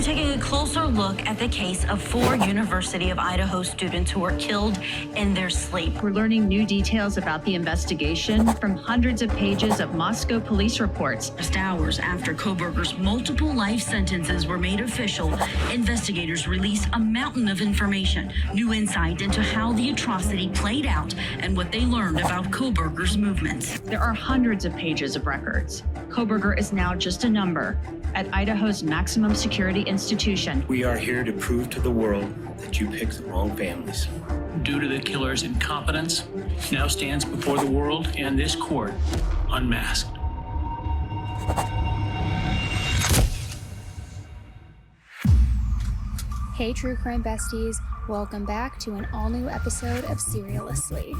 taking a closer look at the case of 4 University of Idaho students who were killed in their sleep. We're learning new details about the investigation from hundreds of pages of Moscow police reports. Just hours after Kohberger's multiple life sentences were made official, investigators released a mountain of information, new insight into how the atrocity played out and what they learned about Kohberger's movements. There are hundreds of pages of records. Kohberger is now just a number at Idaho's maximum security institution. We are here to prove to the world that you picked the wrong families. Due to the killer's incompetence, now stands before the world and this court unmasked. Hey True Crime Besties, welcome back to an all-new episode of Seriously.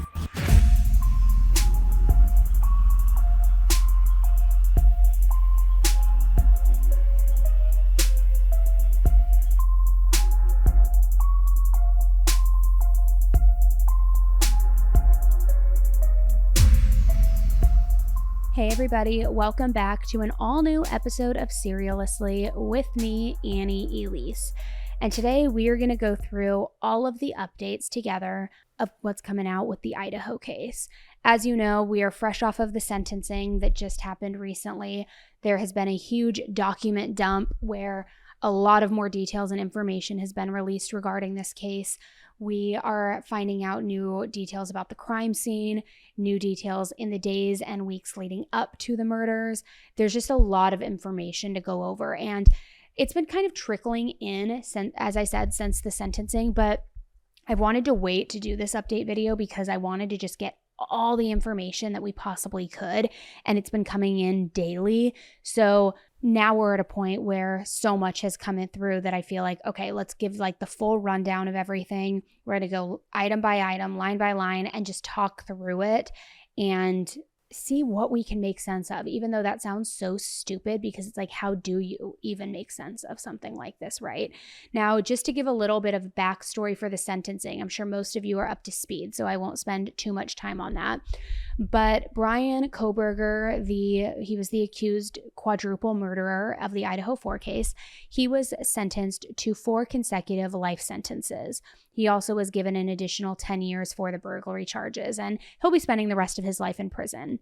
Hey everybody, welcome back to an all-new episode of Seriously with me, Annie Elise. And today we are going to go through all of the updates together of what's coming out with the Idaho case. As you know, we are fresh off of the sentencing that just happened recently. There has been a huge document dump where a lot of more details and information has been released regarding this case. We are finding out new details about the crime scene, new details in the days and weeks leading up to the murders. There's just a lot of information to go over, and it's been kind of trickling in, as I said, since the sentencing, but I wanted to wait to do this update video because I wanted to just get all the information that we possibly could, and it's been coming in daily. So now we're at a point where so much has come in through that I feel like, okay, let's give like the full rundown of everything. We're going to go item by item, line by line, and just talk through it and see what we can make sense of, even though that sounds so stupid because it's like, how do you even make sense of something like this, right? Now, just to give a little bit of backstory for the sentencing, I'm sure most of you are up to speed, so I won't spend too much time on that. But Bryan Kohberger, he was the accused quadruple murderer of the Idaho 4 case. He was sentenced to 4 consecutive life sentences. He also was given an additional 10 years for the burglary charges, and he'll be spending the rest of his life in prison.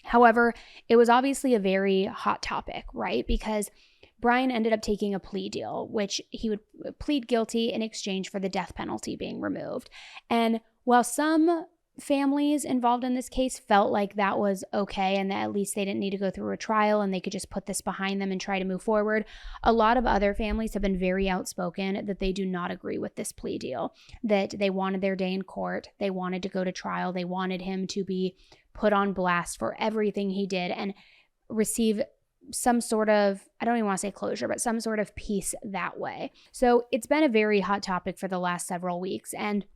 However, it was obviously a very hot topic, right? Because Bryan ended up taking a plea deal, which he would plead guilty in exchange for the death penalty being removed. And while some families involved in this case felt like that was okay and that at least they didn't need to go through a trial and they could just put this behind them and try to move forward, a lot of other families have been very outspoken that they do not agree with this plea deal, that they wanted their day in court, they wanted to go to trial, they wanted him to be put on blast for everything he did and receive some sort of, I don't even want to say closure, but some sort of peace that way. So it's been a very hot topic for the last several weeks, and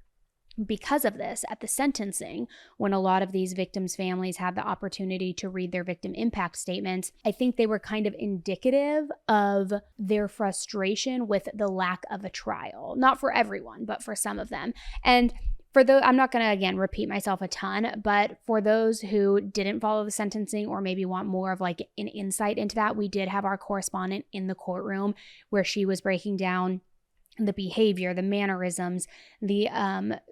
because of this, at the sentencing, when a lot of these victims' families had the opportunity to read their victim impact statements, I think they were kind of indicative of their frustration with the lack of a trial. Not for everyone, but for some of them. And for those, I'm not going to, again, repeat myself a ton, but for those who didn't follow the sentencing or maybe want more of like an insight into that, we did have our correspondent in the courtroom where she was breaking down the behavior, the mannerisms, the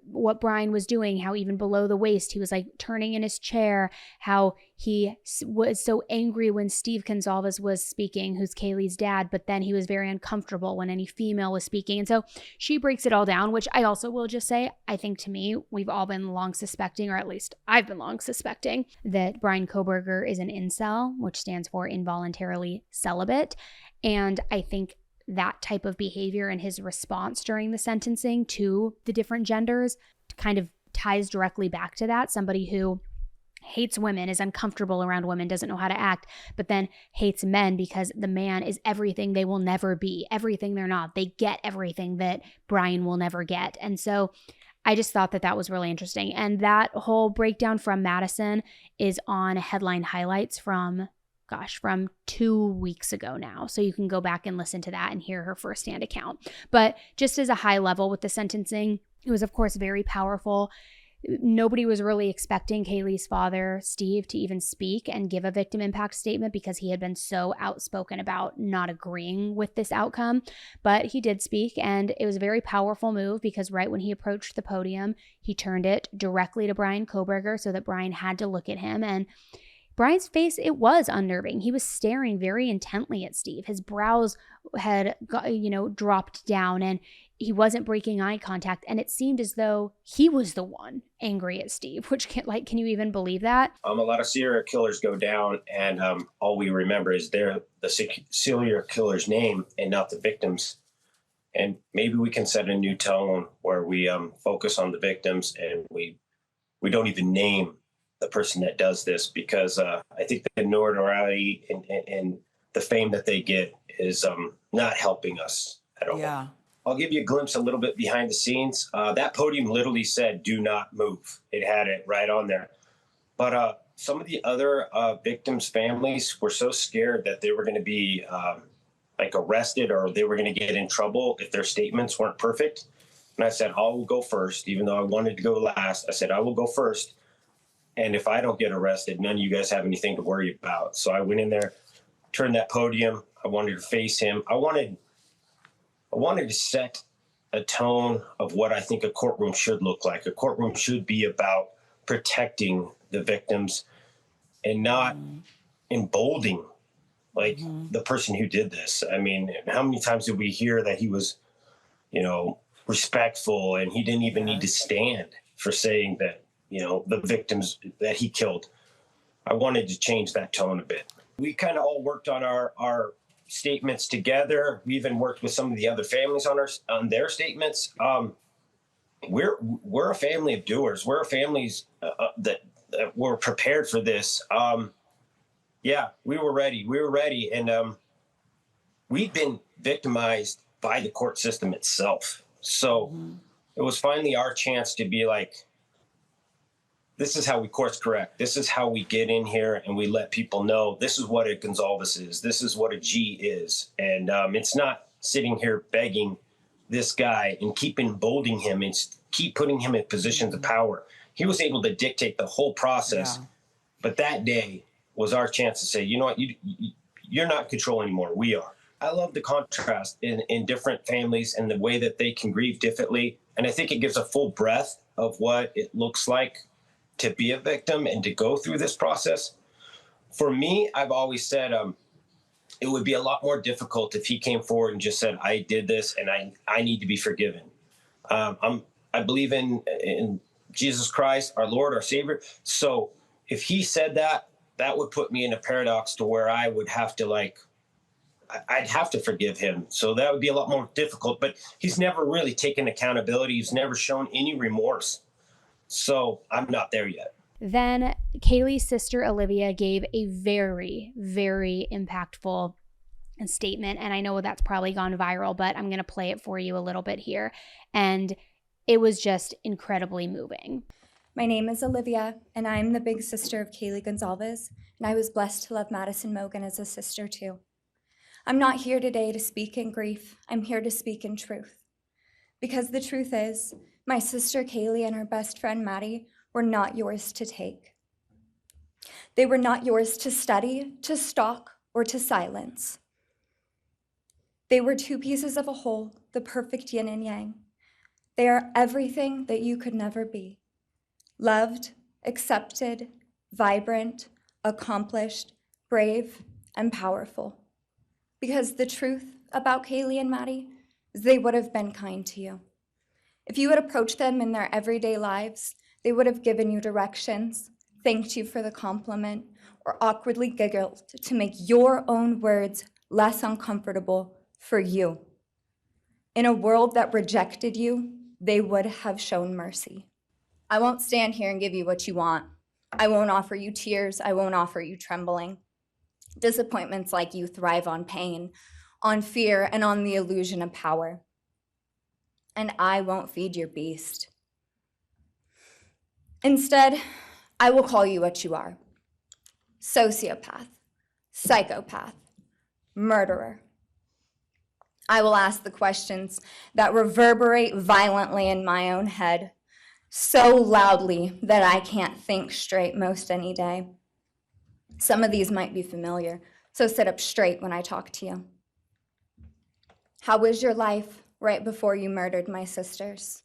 what Bryan was doing, how even below the waist he was like turning in his chair, how he was so angry when Steve Gonzalez was speaking, who's Kaylee's dad, but then he was very uncomfortable when any female was speaking. And so she breaks it all down, which I also will just say, I think to me, we've all been long suspecting, or at least I've been long suspecting, that Bryan Kohberger is an incel, which stands for involuntarily celibate. And I think that type of behavior and his response during the sentencing to the different genders kind of ties directly back to that. Somebody who hates women, is uncomfortable around women, doesn't know how to act, but then hates men because the man is everything they will never be, everything they're not. They get everything that Bryan will never get. And so I just thought that that was really interesting. And that whole breakdown from Madison is on headline highlights from 2 weeks ago now. So you can go back and listen to that and hear her firsthand account. But just as a high level with the sentencing, it was of course very powerful. Nobody was really expecting Kaylee's father, Steve, to even speak and give a victim impact statement because he had been so outspoken about not agreeing with this outcome. But he did speak, and it was a very powerful move because right when he approached the podium, he turned it directly to Bryan Kohberger so that Bryan had to look at him. And Bryan's face, it was unnerving. He was staring very intently at Steve. His brows had dropped down, and he wasn't breaking eye contact, and it seemed as though he was the one angry at Steve, which can you even believe that? A lot of serial killers go down, and all we remember is the serial killer's name and not the victims. And maybe we can set a new tone where we focus on the victims and we don't even name the person that does this, because I think the notoriety and the fame that they get is not helping us at all. Yeah. I'll give you a glimpse a little bit behind the scenes. That podium literally said, "Do not move." It had it right on there. But some of the other victims' families were so scared that they were going to be arrested or they were going to get in trouble if their statements weren't perfect. And I said, I will go first, even though I wanted to go last. I said, I will go first. And if I don't get arrested, none of you guys have anything to worry about. So I went in there, turned that podium. I wanted to face him. I wanted to set a tone of what I think a courtroom should look like. A courtroom should be about protecting the victims and not emboldening the person who did this. I mean, how many times did we hear that he was, respectful and he didn't even need to stand for saying that, the victims that he killed? I wanted to change that tone a bit. We kind of all worked on our statements together. We even worked with some of the other families on their statements. We're a family of doers. We're a families that were prepared for this. Yeah, we were ready. We were ready, and we've been victimized by the court system itself. So it was finally our chance to be like, this is how we course correct. This is how we get in here and we let people know this is what a Gonzalez is. This is what a G is. And it's not sitting here begging this guy and keep emboldening him and keep putting him in positions of power. He was able to dictate the whole process. Yeah. But that day was our chance to say, you know what, you're not in control anymore. We are. I love the contrast in different families and the way that they can grieve differently. And I think it gives a full breadth of what it looks like to be a victim and to go through this process. For me, I've always said it would be a lot more difficult if he came forward and just said, I did this and I need to be forgiven. I believe in Jesus Christ, our Lord, our Savior. So if he said that, that would put me in a paradox to where I would have to I'd have to forgive him. So that would be a lot more difficult, but he's never really taken accountability. He's never shown any remorse. So I'm not there yet. Then Kaylee's sister, Olivia, gave a very, very impactful statement. And I know that's probably gone viral, but I'm going to play it for you a little bit here. And it was just incredibly moving. My name is Olivia, and I'm the big sister of Kaylee Gonzalez, and I was blessed to love Madison Mogan as a sister too. I'm not here today to speak in grief. I'm here to speak in truth. Because the truth is, my sister Kaylee and her best friend Maddie were not yours to take. They were not yours to study, to stalk, or to silence. They were two pieces of a whole, the perfect yin and yang. They are everything that you could never be. Loved, accepted, vibrant, accomplished, brave, and powerful. Because the truth about Kaylee and Maddie is they would have been kind to you. If you had approached them in their everyday lives, they would have given you directions, thanked you for the compliment, or awkwardly giggled to make your own words less uncomfortable for you. In a world that rejected you, they would have shown mercy. I won't stand here and give you what you want. I won't offer you tears. I won't offer you trembling. Disappointments like you thrive on pain, on fear, and on the illusion of power. And I won't feed your beast. Instead, I will call you what you are. Sociopath, psychopath, murderer. I will ask the questions that reverberate violently in my own head, so loudly that I can't think straight most any day. Some of these might be familiar, so sit up straight when I talk to you. How was your life right before you murdered my sisters?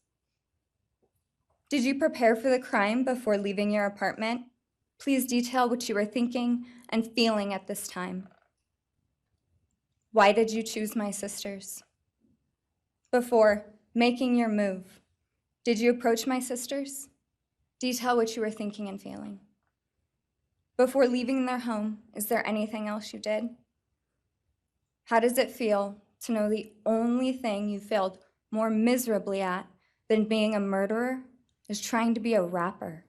Did you prepare for the crime before leaving your apartment? Please detail what you were thinking and feeling at this time. Why did you choose my sisters? Before making your move, did you approach my sisters? Detail what you were thinking and feeling. Before leaving their home, is there anything else you did? How does it feel to know the only thing you failed more miserably at than being a murderer is trying to be a rapper?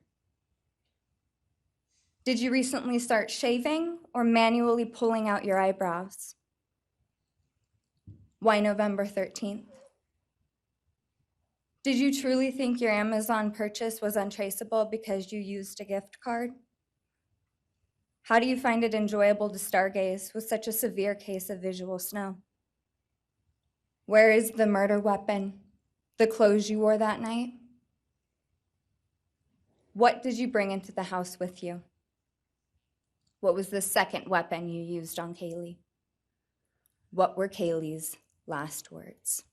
Did you recently start shaving or manually pulling out your eyebrows? Why November 13th? Did you truly think your Amazon purchase was untraceable because you used a gift card? How do you find it enjoyable to stargaze with such a severe case of visual snow? Where is the murder weapon? The clothes you wore that night? What did you bring into the house with you? What was the second weapon you used on Kaylee? What were Kaylee's last words?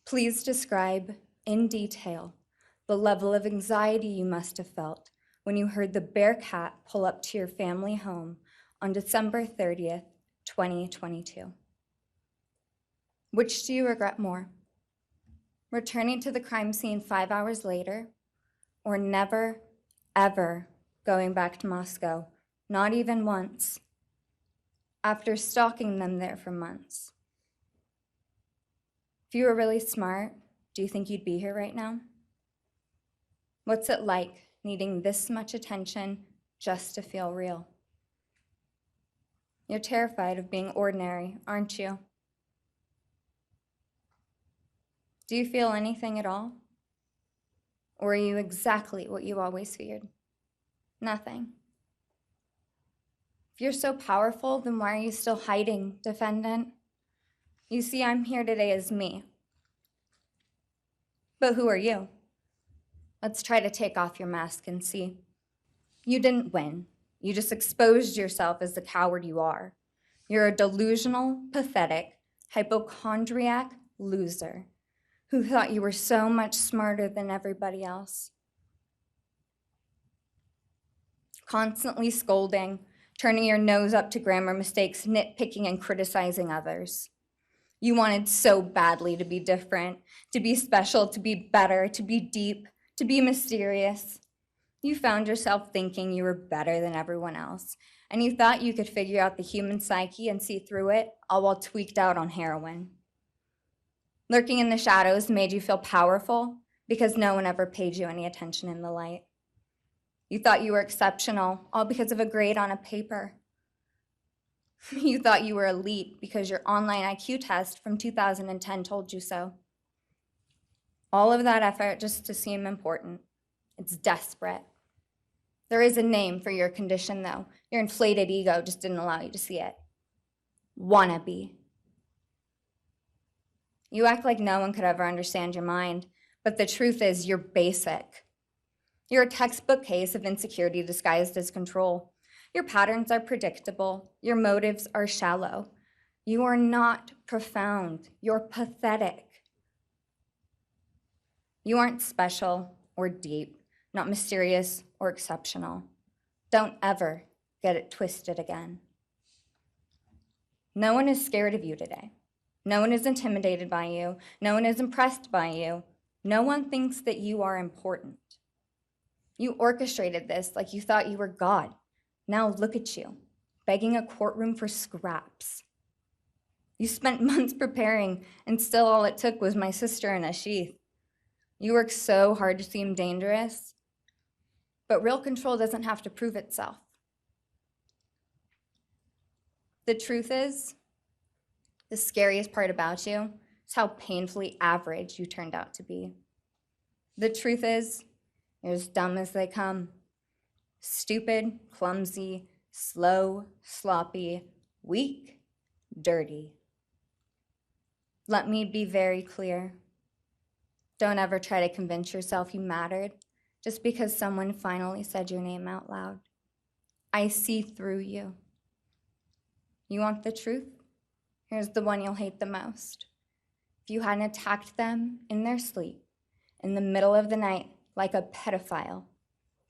Please describe in detail the level of anxiety you must have felt when you heard the Bearcat pull up to your family home on December 30th, 2022. Which do you regret more? Returning to the crime scene 5 hours later, or never, ever going back to Moscow, not even once, after stalking them there for months? If you were really smart, do you think you'd be here right now? What's it like needing this much attention just to feel real? You're terrified of being ordinary, aren't you? Do you feel anything at all? Or are you exactly what you always feared? Nothing. If you're so powerful, then why are you still hiding, defendant? You see, I'm here today as me. But who are you? Let's try to take off your mask and see. You didn't win. You just exposed yourself as the coward you are. You're a delusional, pathetic, hypochondriac loser who thought you were so much smarter than everybody else. Constantly scolding, turning your nose up to grammar mistakes, nitpicking and criticizing others. You wanted so badly to be different, to be special, to be better, to be deep, to be mysterious. You found yourself thinking you were better than everyone else, and you thought you could figure out the human psyche and see through it, all while tweaked out on heroin. Lurking in the shadows made you feel powerful because no one ever paid you any attention in the light. You thought you were exceptional, all because of a grade on a paper. You thought you were elite because your online IQ test from 2010 told you so. All of that effort just to seem important. It's desperate. There is a name for your condition, though. Your inflated ego just didn't allow you to see it. Wannabe. You act like no one could ever understand your mind, but the truth is you're basic. You're a textbook case of insecurity disguised as control. Your patterns are predictable. Your motives are shallow. You are not profound. You're pathetic. You aren't special or deep, not mysterious or exceptional. Don't ever get it twisted again. No one is scared of you today. No one is intimidated by you. No one is impressed by you. No one thinks that you are important. You orchestrated this like you thought you were God. Now look at you, begging a courtroom for scraps. You spent months preparing, and still all it took was my sister in a sheath. You work so hard to seem dangerous, but real control doesn't have to prove itself. The truth is, the scariest part about you is how painfully average you turned out to be. The truth is, you're as dumb as they come. Stupid, clumsy, slow, sloppy, weak, dirty. Let me be very clear. Don't ever try to convince yourself you mattered just because someone finally said your name out loud. I see through you. You want the truth? Here's the one you'll hate the most. If you hadn't attacked them in their sleep, in the middle of the night, like a pedophile,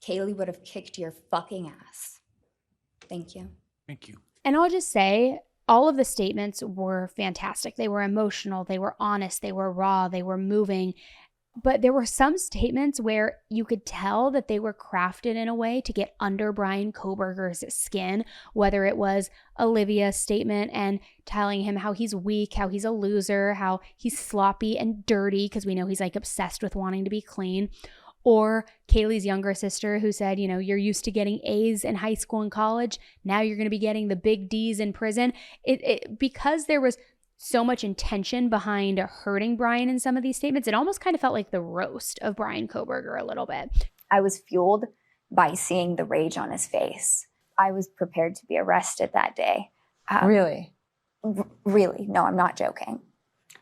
Kaylee would have kicked your fucking ass. Thank you. Thank you. And I'll just say, all of the statements were fantastic. They were emotional, they were honest, they were raw, they were moving. But there were some statements where you could tell that they were crafted in a way to get under Bryan Kohberger's skin, whether it was Olivia's statement and telling him how he's weak, how he's a loser, how he's sloppy and dirty, because we know he's like obsessed with wanting to be clean, or Kaylee's younger sister who said, you know, you're used to getting A's in high school and college. Now you're going to be getting the big D's in prison. Because there was so much intention behind hurting Bryan in some of these statements, it almost kind of felt like the roast of Bryan Kohberger a little bit. I was fueled by seeing the rage on his face. I was prepared to be arrested that day. Really? Really. No, I'm not joking.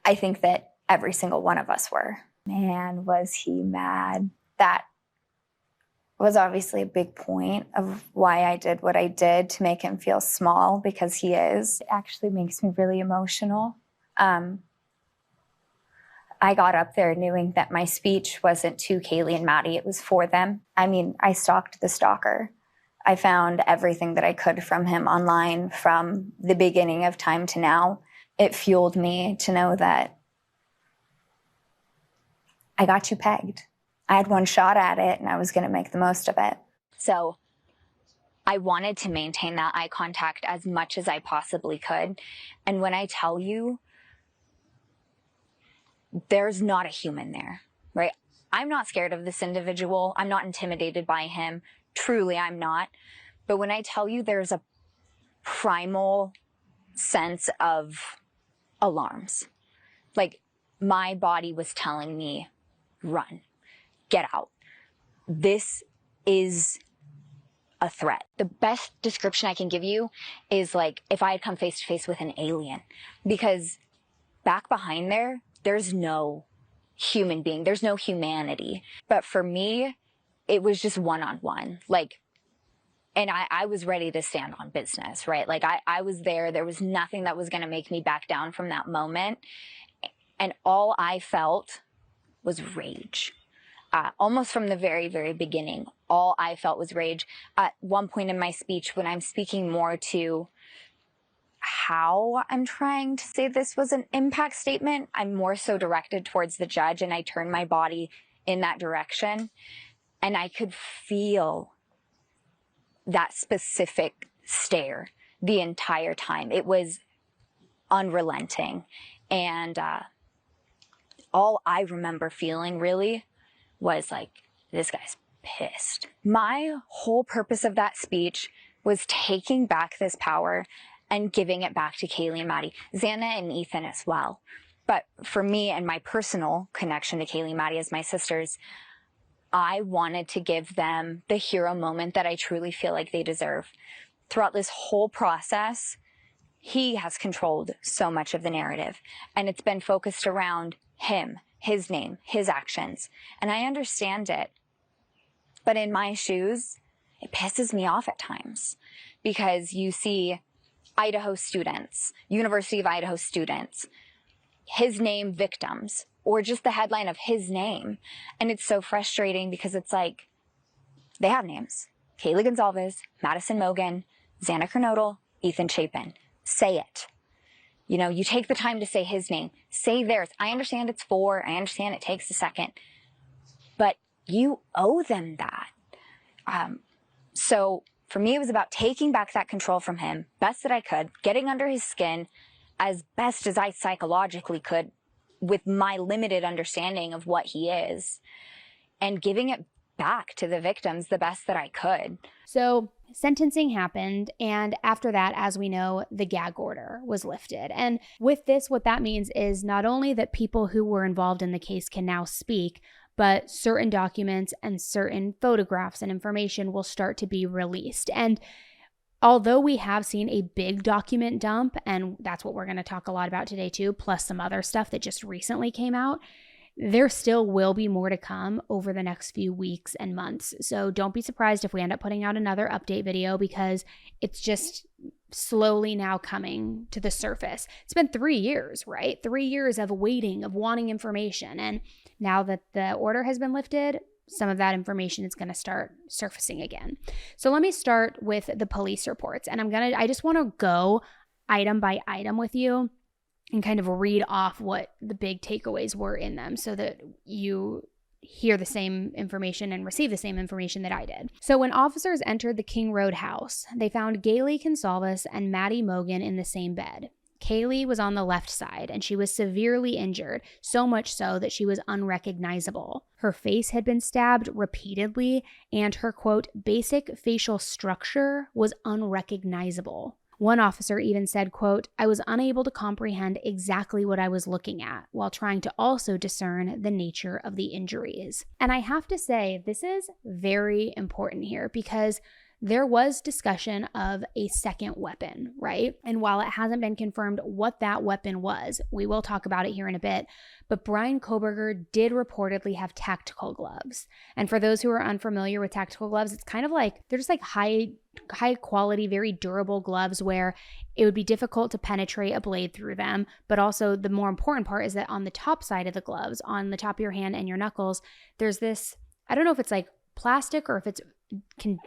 I think that every single one of us were. Man, was he mad. That was obviously a big point of why I did what I did, to make him feel small, because he is. It actually makes me really emotional. I got up there knowing that my speech wasn't to Kaylee and Maddie, it was for them. I mean, I stalked the stalker. I found everything that I could from him online from the beginning of time to now. It fueled me to know that I got you pegged. I had one shot at it and I was going to make the most of it. So I wanted to maintain that eye contact as much as I possibly could. And when I tell you, there's not a human there, right? I'm not scared of this individual. I'm not intimidated by him. Truly, I'm not. But when I tell you, there's a primal sense of alarms. Like, my body was telling me, run. Get out. This is a threat. The best description I can give you is like if I had come face to face with an alien, because back behind there, there's no human being. There's no humanity. But for me, it was just one-on-one. Like, and I was ready to stand on business, right? Like I was there. There was nothing that was going to make me back down from that moment. And all I felt was rage. Almost from the very, very beginning, all I felt was rage. At one point in my speech, when I'm speaking more to how I'm trying to say this was an impact statement, I'm more so directed towards the judge, and I turn my body in that direction. And I could feel that specific stare the entire time. It was unrelenting. And all I remember feeling really was like, this guy's pissed. My whole purpose of that speech was taking back this power and giving it back to Kaylee and Maddie, Xana and Ethan as well. But for me and my personal connection to Kaylee and Maddie as my sisters, I wanted to give them the hero moment that I truly feel like they deserve. Throughout this whole process, he has controlled so much of the narrative, and it's been focused around him, his name, his actions. And I understand it. But in my shoes, it pisses me off at times, because you see Idaho students, University of Idaho students, his name victims, or just the headline of his name. And it's so frustrating because it's like, they have names. Kaylee Gonzalez, Madison Mogen, Xana Kernodle, Ethan Chapin. Say it. You know, you take the time to say his name, say theirs. I understand it's 4, I understand it takes a second, but you owe them that. So for me, it was about taking back that control from him, best that I could, getting under his skin as best as I psychologically could with my limited understanding of what he is, and giving it back to the victims the best that I could. So sentencing happened, and after that, as we know, the gag order was lifted. And with this, what that means is not only that people who were involved in the case can now speak, but certain documents and certain photographs and information will start to be released. And although we have seen a big document dump, and that's what we're going to talk a lot about today too, plus some other stuff that just recently came out, there still will be more to come over the next few weeks and months. So don't be surprised if we end up putting out another update video, because it's just slowly now coming to the surface. It's been 3 years, right? 3 years of waiting, of wanting information. And now that the order has been lifted, some of that information is going to start surfacing again. So let me start with the police reports. And I just want to go item by item with you and kind of read off what the big takeaways were in them so that you hear the same information and receive the same information that I did. So when officers entered the King Road house, they found Gailey Gonzalez and Maddie Mogan in the same bed. Kaylee was on the left side, and she was severely injured, so much so that she was unrecognizable. Her face had been stabbed repeatedly, and her, quote, basic facial structure was unrecognizable. One officer even said, quote, I was unable to comprehend exactly what I was looking at while trying to also discern the nature of the injuries. And I have to say, this is very important here because there was discussion of a second weapon, right? And while it hasn't been confirmed what that weapon was, we will talk about it here in a bit, but Bryan Kohberger did reportedly have tactical gloves. And for those who are unfamiliar with tactical gloves, it's kind of like, they're just like high quality, very durable gloves where it would be difficult to penetrate a blade through them. But also the more important part is that on the top side of the gloves, on the top of your hand and your knuckles, there's this, I don't know if it's like plastic or if it's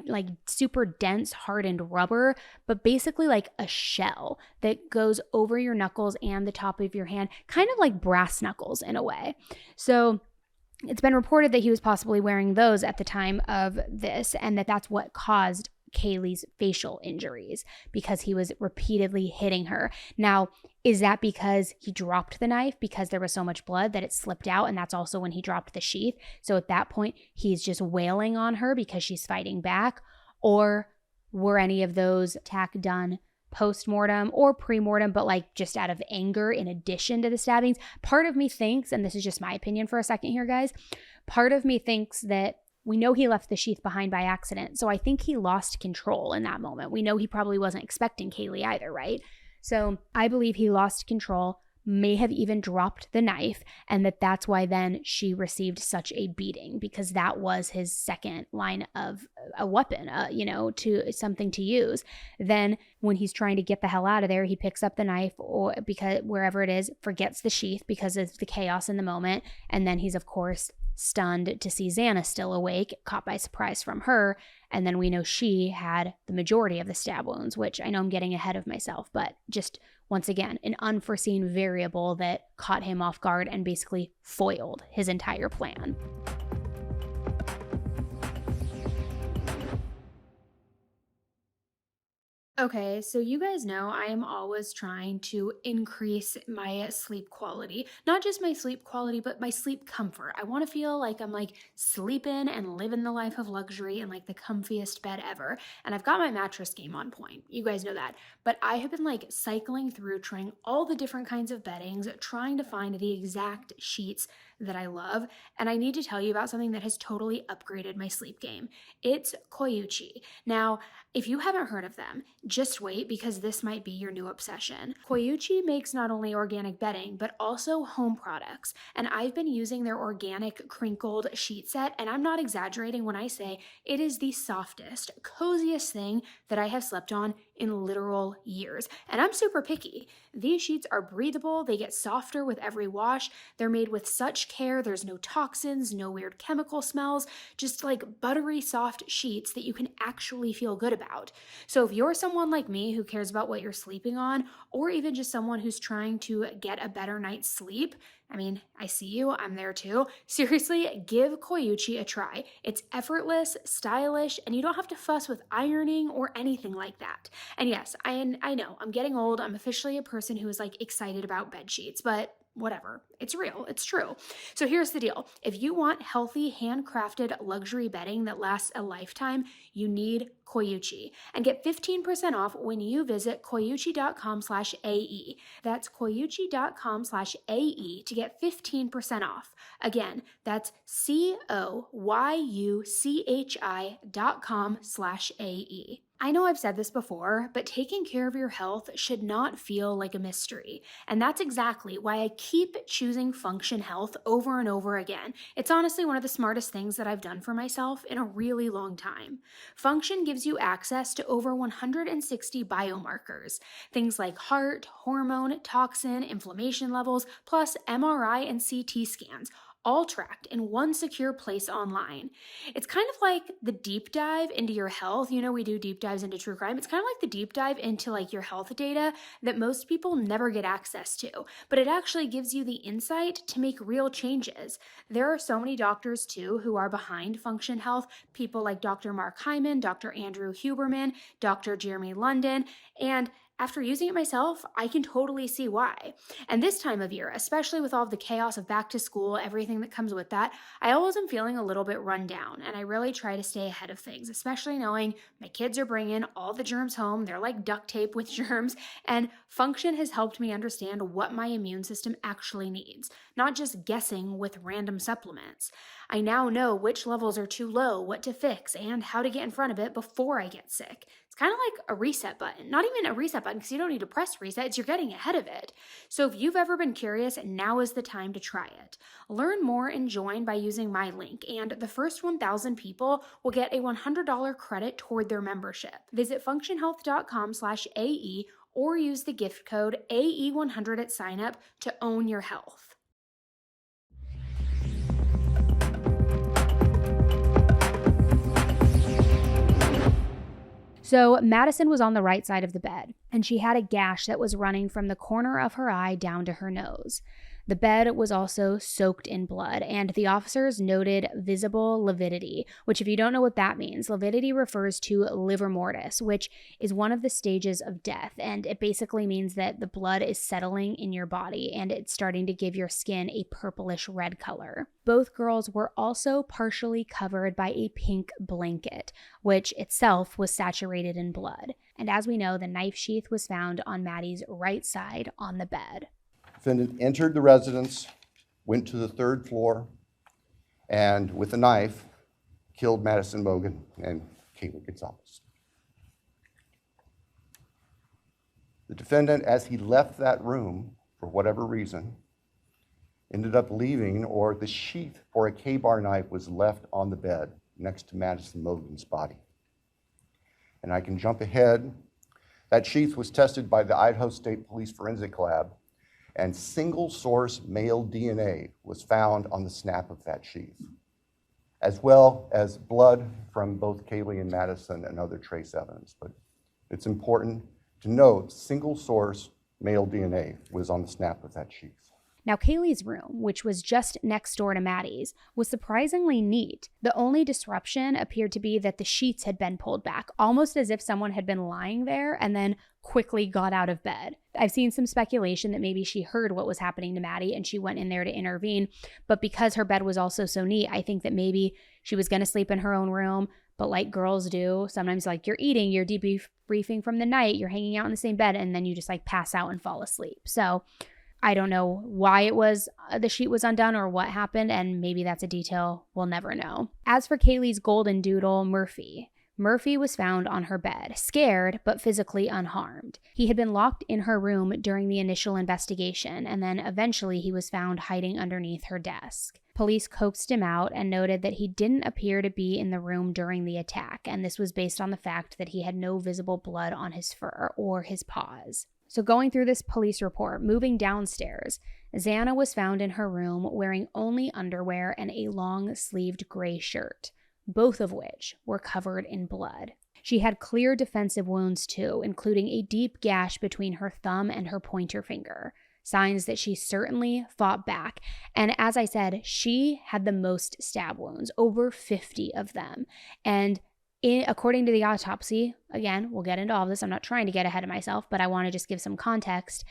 like super dense hardened rubber, but basically like a shell that goes over your knuckles and the top of your hand, kind of like brass knuckles in a way. So it's been reported that he was possibly wearing those at the time of this, and that's what caused Kaylee's facial injuries, because he was repeatedly hitting her. Now, is that because he dropped the knife because there was so much blood that it slipped out, and that's also when he dropped the sheath? So at that point, he's just wailing on her because she's fighting back? Or were any of those attacks done post-mortem or pre-mortem, but like just out of anger in addition to the stabbings? Part of me thinks, and this is just my opinion for a second here, guys, part of me thinks that we know he left the sheath behind by accident, so I think he lost control in that moment. We know he probably wasn't expecting Kaylee either, right? So I believe he lost control, may have even dropped the knife, and that's why then she received such a beating, because that was his second line of a weapon, to something to use. Then when he's trying to get the hell out of there, he picks up the knife, or because wherever it is, forgets the sheath because of the chaos in the moment, and then he's of course stunned to see Xana still awake, caught by surprise from her, and then we know she had the majority of the stab wounds, which I know I'm getting ahead of myself, but just once again, an unforeseen variable that caught him off guard and basically foiled his entire plan. Okay, so you guys know I am always trying to increase my sleep quality. Not just my sleep quality, but my sleep comfort. I want to feel like I'm like sleeping and living the life of luxury in like the comfiest bed ever. And I've got my mattress game on point. You guys know that. But I have been like cycling through, trying all the different kinds of beddings, trying to find the exact sheets that I love. And I need to tell you about something that has totally upgraded my sleep game. It's Koyuchi. Now, if you haven't heard of them, just wait, because this might be your new obsession. Koyuchi makes not only organic bedding, but also home products. And I've been using their organic crinkled sheet set, and I'm not exaggerating when I say it is the softest, coziest thing that I have slept on in literal years. And I'm super picky. These sheets are breathable. They get softer with every wash. They're made with such care. There's no toxins, no weird chemical smells, just like buttery soft sheets that you can actually feel good about. So if you're someone like me who cares about what you're sleeping on, or even just someone who's trying to get a better night's sleep, I mean, I see you, I'm there too. Seriously, give Koyuchi a try. It's effortless, stylish, and you don't have to fuss with ironing or anything like that. And yes, I know, I'm getting old. I'm officially a person who is like excited about bed sheets, but whatever. It's real. It's true. So here's the deal. If you want healthy, handcrafted luxury bedding that lasts a lifetime, you need Koyuchi. And get 15% off when you visit koyuchi.com/AE. That's koyuchi.com/AE to get 15% off. Again, that's koyuchi.com/AE. I know I've said this before, but taking care of your health should not feel like a mystery. And that's exactly why I keep choosing Function Health over and over again. It's honestly one of the smartest things that I've done for myself in a really long time. Function gives you access to over 160 biomarkers, things like heart, hormone, toxin, inflammation levels, plus MRI and CT scans, all tracked in one secure place online. It's kind of like the deep dive into your health. You know, we do deep dives into true crime. It's kind of like the deep dive into like your health data that most people never get access to, but it actually gives you the insight to make real changes. There are so many doctors too who are behind Function Health, people like Dr. Mark Hyman, Dr. Andrew Huberman, Dr. Jeremy London, and after using it myself, I can totally see why. And this time of year, especially with all of the chaos of back to school, everything that comes with that, I always am feeling a little bit run down, and I really try to stay ahead of things, especially knowing my kids are bringing all the germs home. They're like duct tape with germs, and Function has helped me understand what my immune system actually needs, not just guessing with random supplements. I now know which levels are too low, what to fix, and how to get in front of it before I get sick. It's kind of like a reset button. Not even a reset button because you don't need to press reset, it's you're getting ahead of it. So if you've ever been curious, now is the time to try it. Learn more and join by using my link, and the first 1,000 people will get a $100 credit toward their membership. Visit functionhealth.com/AE or use the gift code AE100 at sign up to own your health. So Madison was on the right side of the bed, and she had a gash that was running from the corner of her eye down to her nose. The bed was also soaked in blood, and the officers noted visible lividity, which if you don't know what that means, lividity refers to livor mortis, which is one of the stages of death, and it basically means that the blood is settling in your body and it's starting to give your skin a purplish red color. Both girls were also partially covered by a pink blanket, which itself was saturated in blood. And as we know, the knife sheath was found on Maddie's right side on the bed. Defendant entered the residence, went to the third floor, and with a knife, killed Madison Mogen and Kaylee Gonzalez. The defendant, as he left that room, for whatever reason, ended up leaving, or the sheath for a K-bar knife was left on the bed next to Madison Mogen's body. And I can jump ahead. That sheath was tested by the Idaho State Police Forensic Lab, and single source male DNA was found on the snap of that sheath, as well as blood from both Kaylee and Madison and other trace evidence. But it's important to note single source male DNA was on the snap of that sheath. Now, Kaylee's room, which was just next door to Maddie's, was surprisingly neat. The only disruption appeared to be that the sheets had been pulled back, almost as if someone had been lying there and then quickly got out of bed. I've seen some speculation that maybe she heard what was happening to Maddie and she went in there to intervene, but because her bed was also so neat, I think that maybe she was going to sleep in her own room, but like girls do, sometimes like you're eating, you're debriefing from the night, you're hanging out in the same bed, and then you just like pass out and fall asleep. So I don't know why it was the sheet was undone or what happened, and maybe that's a detail we'll never know. As for Kaylee's golden doodle, Murphy was found on her bed, scared but physically unharmed. He had been locked in her room during the initial investigation, and then eventually he was found hiding underneath her desk. Police coaxed him out and noted that he didn't appear to be in the room during the attack, and this was based on the fact that he had no visible blood on his fur or his paws. So going through this police report, moving downstairs, Xana was found in her room wearing only underwear and a long-sleeved gray shirt, both of which were covered in blood. She had clear defensive wounds too, including a deep gash between her thumb and her pointer finger, signs that she certainly fought back. And as I said, she had the most stab wounds, over 50 of them. And according to the autopsy, again, we'll get into all of this. I'm not trying to get ahead of myself, but I want to just give some context.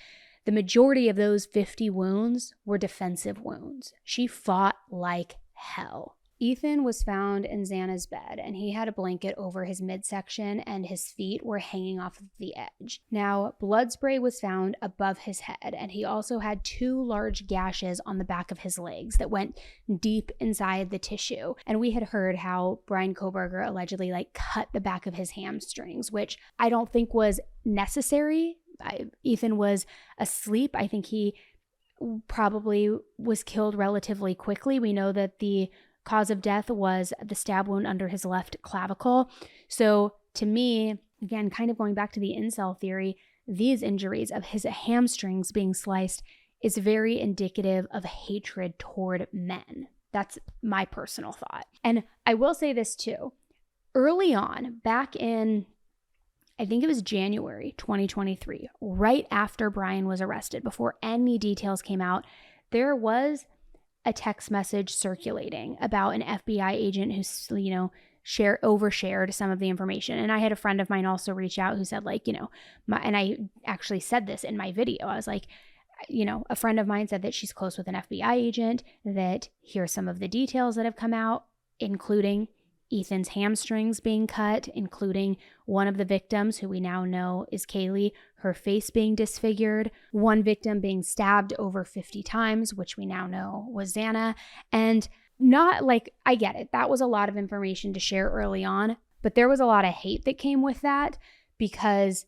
The majority of those 50 wounds were defensive wounds. She fought like hell. Ethan was found in Xana's bed, and he had a blanket over his midsection and his feet were hanging off of the edge. Now, blood spray was found above his head, and he also had 2 large gashes on the back of his legs that went deep inside the tissue. And we had heard how Bryan Kohberger allegedly cut the back of his hamstrings, which I don't think was necessary. Ethan was asleep. I think he probably was killed relatively quickly. We know that the cause of death was the stab wound under his left clavicle. So to me, again, kind of going back to the incel theory, these injuries of his hamstrings being sliced is very indicative of hatred toward men. That's my personal thought. And I will say this too. Early on, back in, I think it was January 2023, right after Bryan was arrested, before any details came out, there was a text message circulating about an FBI agent who, overshared some of the information. And I had a friend of mine also reach out who said, and I actually said this in my video. I was like, a friend of mine said that she's close with an FBI agent, that here's some of the details that have come out, including Ethan's hamstrings being cut, including one of the victims, who we now know is Kaylee, her face being disfigured, one victim being stabbed over 50 times, which we now know was Xana. And not I get it. That was a lot of information to share early on, but there was a lot of hate that came with that because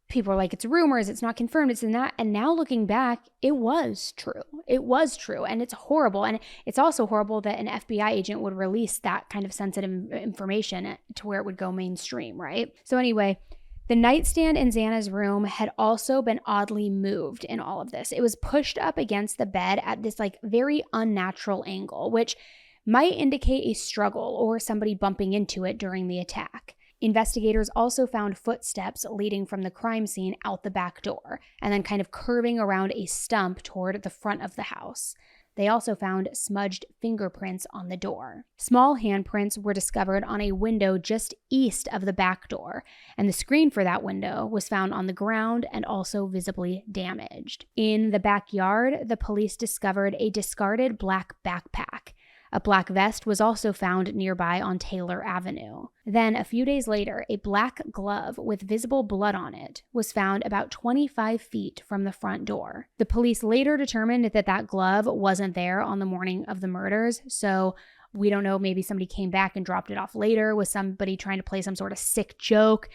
people are like, it's rumors, it's not confirmed, it's in that. And now looking back, it was true. It was true. And it's horrible. And it's also horrible that an FBI agent would release that kind of sensitive information to where it would go mainstream, right? So anyway, the nightstand in Xana's room had also been oddly moved in all of this. It was pushed up against the bed at this very unnatural angle, which might indicate a struggle or somebody bumping into it during the attack. Investigators also found footsteps leading from the crime scene out the back door and then kind of curving around a stump toward the front of the house. They also found smudged fingerprints on the door. Small handprints were discovered on a window just east of the back door, and the screen for that window was found on the ground and also visibly damaged. In the backyard, the police discovered a discarded black backpack. A black vest was also found nearby on Taylor Avenue. Then, a few days later, a black glove with visible blood on it was found about 25 feet from the front door. The police later determined that that glove wasn't there on the morning of the murders, so we don't know, maybe somebody came back and dropped it off later. Was somebody trying to play some sort of sick joke?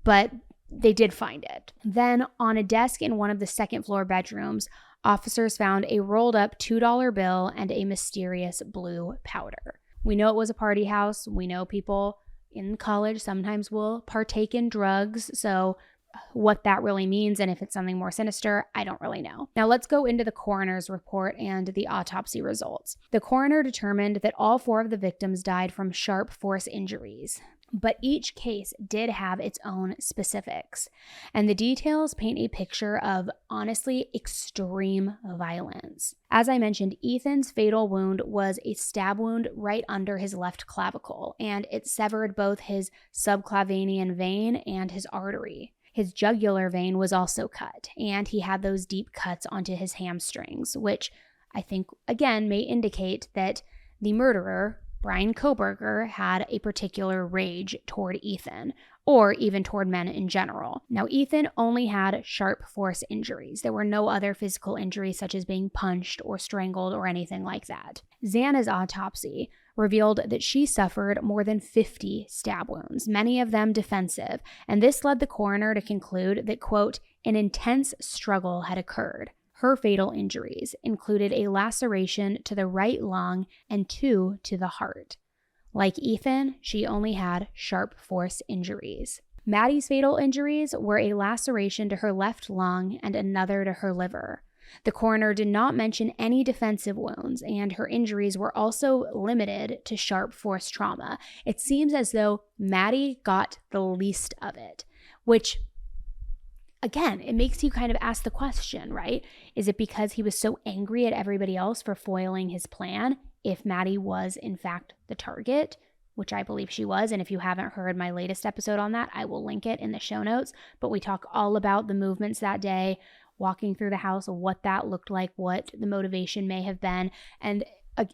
But they did find it. Then, on a desk in one of the second floor bedrooms, officers found a rolled up $2 bill and a mysterious blue powder. We know it was a party house. We know people in college sometimes will partake in drugs. So what that really means and if it's something more sinister, I don't really know. Now let's go into the coroner's report and the autopsy results. The coroner determined that all 4 of the victims died from sharp force injuries. But each case did have its own specifics, and the details paint a picture of honestly extreme violence. As I mentioned, Ethan's fatal wound was a stab wound right under his left clavicle, and it severed both his subclavian vein and his artery. His jugular vein was also cut, and he had those deep cuts onto his hamstrings, which I think, again, may indicate that the murderer, Bryan Kohberger, had a particular rage toward Ethan, or even toward men in general. Now, Ethan only had sharp force injuries. There were no other physical injuries such as being punched or strangled or anything like that. Xana's autopsy revealed that she suffered more than 50 stab wounds, many of them defensive, and this led the coroner to conclude that, quote, an intense struggle had occurred. Her fatal injuries included a laceration to the right lung and 2 to the heart. Like Ethan, she only had sharp force injuries. Maddie's fatal injuries were a laceration to her left lung and another to her liver. The coroner did not mention any defensive wounds, and her injuries were also limited to sharp force trauma. It seems as though Maddie got the least of it, which, again, it makes you kind of ask the question, right? Is it because he was so angry at everybody else for foiling his plan? If Maddie was, in fact, the target, which I believe she was. And if you haven't heard my latest episode on that, I will link it in the show notes. But we talk all about the movements that day, walking through the house, what that looked like, what the motivation may have been. And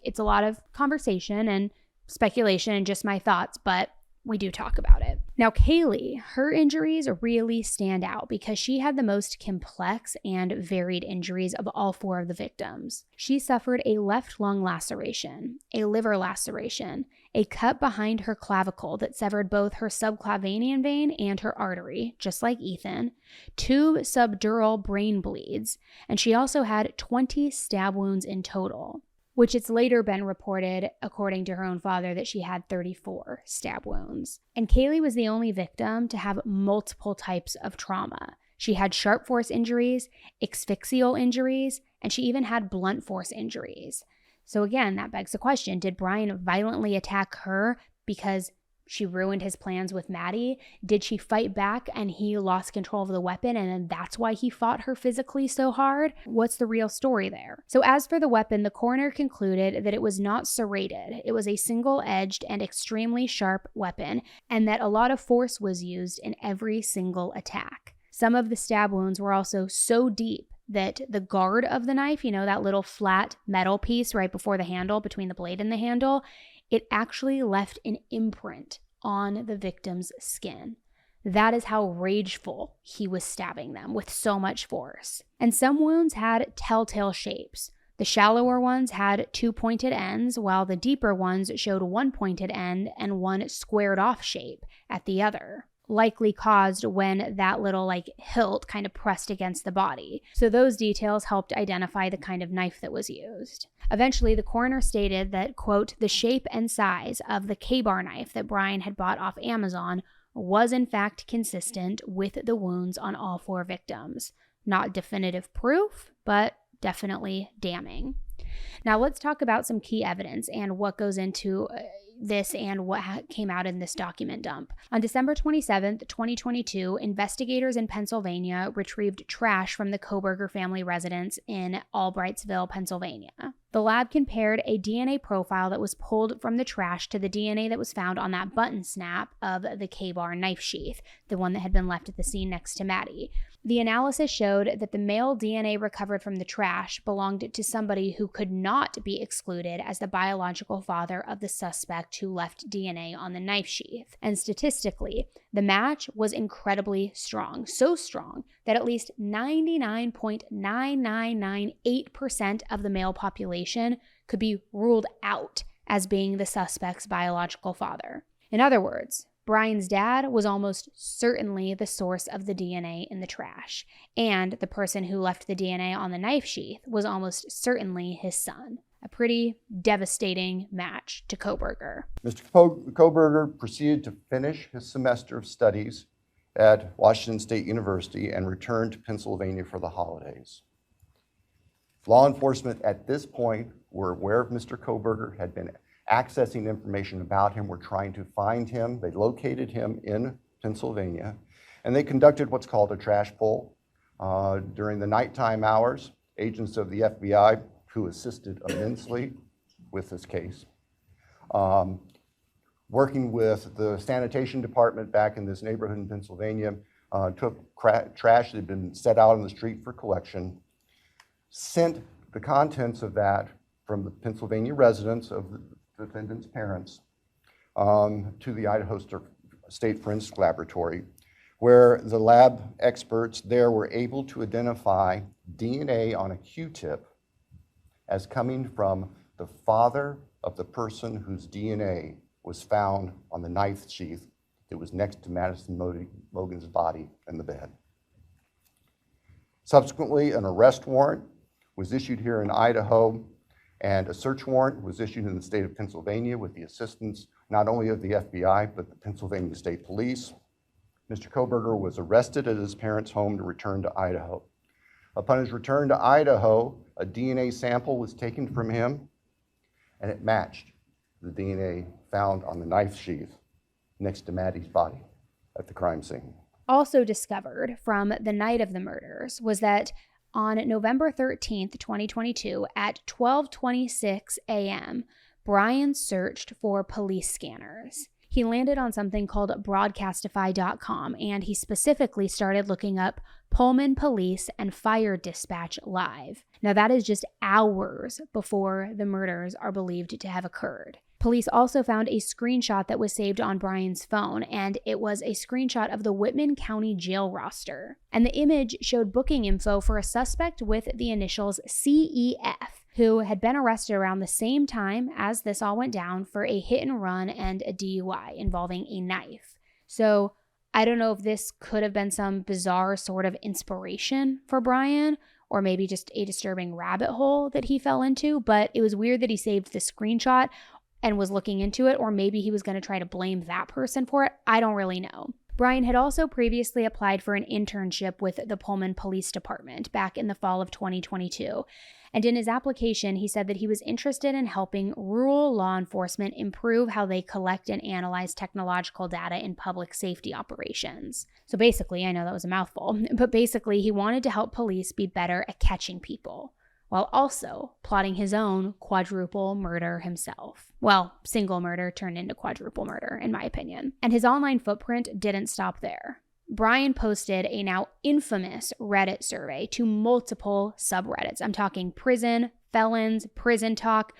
it's a lot of conversation and speculation and just my thoughts. But we do talk about it. Now, Kaylee, her injuries really stand out because she had the most complex and varied injuries of all 4 of the victims. She suffered a left lung laceration, a liver laceration, a cut behind her clavicle that severed both her subclavian vein and her artery, just like Ethan, 2 subdural brain bleeds, and she also had 20 stab wounds in total, which it's later been reported, according to her own father, that she had 34 stab wounds. And Kaylee was the only victim to have multiple types of trauma. She had sharp force injuries, asphyxial injuries, and she even had blunt force injuries. So again, that begs the question, did Bryan violently attack her because she ruined his plans with Maddie? Did she fight back and he lost control of the weapon and then that's why he fought her physically so hard? What's the real story there? So as for the weapon, the coroner concluded that it was not serrated. It was a single-edged and extremely sharp weapon, and that a lot of force was used in every single attack. Some of the stab wounds were also so deep that the guard of the knife, that little flat metal piece right before the handle, between the blade and the handle, it actually left an imprint on the victim's skin. That is how rageful he was stabbing them with so much force. And some wounds had telltale shapes. The shallower ones had 2 pointed ends, while the deeper ones showed 1 pointed end and 1 squared off shape at the other, likely caused when that little hilt kind of pressed against the body. So those details helped identify the kind of knife that was used. Eventually, the coroner stated that, quote, the shape and size of the K-bar knife that Bryan had bought off Amazon was in fact consistent with the wounds on all 4 victims. Not definitive proof, but definitely damning. Now let's talk about some key evidence and what goes into this and what came out in this document dump. On December 27th, 2022, investigators in Pennsylvania retrieved trash from the Kohberger family residence in Albrightsville, Pennsylvania. The lab compared a DNA profile that was pulled from the trash to the DNA that was found on that button snap of the K-bar knife sheath, the one that had been left at the scene next to Maddie. The analysis showed that the male DNA recovered from the trash belonged to somebody who could not be excluded as the biological father of the suspect who left DNA on the knife sheath. And statistically, the match was incredibly strong, so strong that at least 99.9998% of the male population could be ruled out as being the suspect's biological father. In other words, Bryan's dad was almost certainly the source of the DNA in the trash, and the person who left the DNA on the knife sheath was almost certainly his son. A pretty devastating match to Kohberger. Mr. Kohberger proceeded to finish his semester of studies at Washington State University and returned to Pennsylvania for the holidays. Law enforcement at this point were aware of Mr. Kohberger, had been accessing information about him, were trying to find him. They located him in Pennsylvania, and they conducted what's called a trash pull. During the nighttime hours, agents of the FBI, who assisted immensely with this case, working with the sanitation department back in this neighborhood in Pennsylvania, took trash that had been set out on the street for collection, sent the contents of that from the Pennsylvania residence of the defendant's parents to the Idaho State Forensic Laboratory, where the lab experts there were able to identify DNA on a Q-tip as coming from the father of the person whose DNA was found on the knife sheath that was next to Madison Mogen's body in the bed. Subsequently, an arrest warrant was issued here in Idaho, and a search warrant was issued in the state of Pennsylvania with the assistance not only of the FBI, but the Pennsylvania State Police. Mr. Kohberger was arrested at his parents' home to return to Idaho. Upon his return to Idaho, a DNA sample was taken from him, and it matched the DNA found on the knife sheath next to Maddie's body at the crime scene. Also discovered from the night of the murders was that on November 13th, 2022, at 12:26 a.m., Bryan searched for police scanners. He landed on something called broadcastify.com, and he specifically started looking up Pullman Police and Fire Dispatch Live. Now, that is just hours before the murders are believed to have occurred. Police also found a screenshot that was saved on Bryan's phone, and it was a screenshot of the Whitman County Jail roster. And the image showed booking info for a suspect with the initials CEF, who had been arrested around the same time as this all went down for a hit and run and a DUI involving a knife. So I don't know if this could have been some bizarre sort of inspiration for Bryan, or maybe just a disturbing rabbit hole that he fell into, but it was weird that he saved the screenshot and was looking into it, or maybe he was going to try to blame that person for it. I don't really know. Bryan had also previously applied for an internship with the Pullman Police Department back in the fall of 2022. And in his application, he said that he was interested in helping rural law enforcement improve how they collect and analyze technological data in public safety operations. So basically, I know that was a mouthful, but basically he wanted to help police be better at catching people, while also plotting his own quadruple murder himself. Well, single murder turned into quadruple murder, in my opinion. And his online footprint didn't stop there. Bryan posted a now infamous Reddit survey to multiple subreddits. I'm talking prison, felons, prison talk,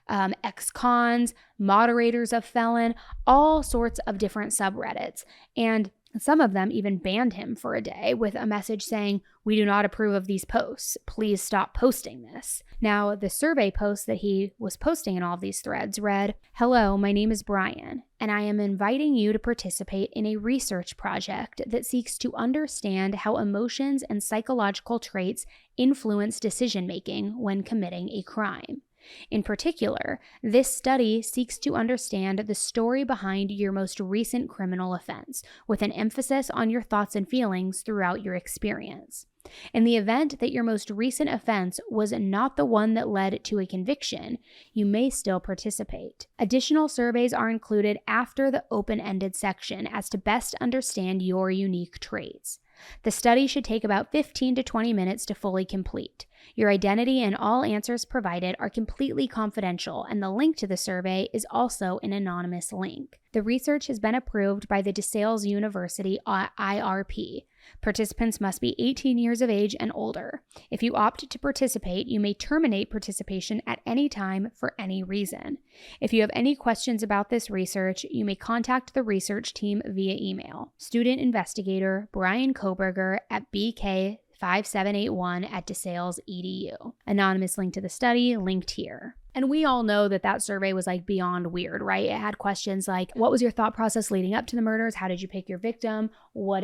ex-cons, moderators of felon, all sorts of different subreddits. And some of them even banned him for a day with a message saying, "We do not approve of these posts. Please stop posting this." Now, the survey post that he was posting in all of these threads read, "Hello, my name is Bryan, and I am inviting you to participate in a research project that seeks to understand how emotions and psychological traits influence decision-making when committing a crime. In particular, this study seeks to understand the story behind your most recent criminal offense, with an emphasis on your thoughts and feelings throughout your experience. In the event that your most recent offense was not the one that led to a conviction, you may still participate. Additional surveys are included after the open-ended section as to best understand your unique traits. The study should take about 15 to 20 minutes to fully complete. Your identity and all answers provided are completely confidential, and the link to the survey is also an anonymous link. The research has been approved by the DeSales University IRP. Participants must be 18 years of age and older. If you opt to participate, you may terminate participation at any time for any reason. If you have any questions about this research, you may contact the research team via email. Student investigator Bryan Kohberger at BK5781@DeSales.edu. Anonymous link to the study linked here. And we all know that that survey was like beyond weird, right? It had questions like, what was your thought process leading up to the murders? How did you pick your victim? What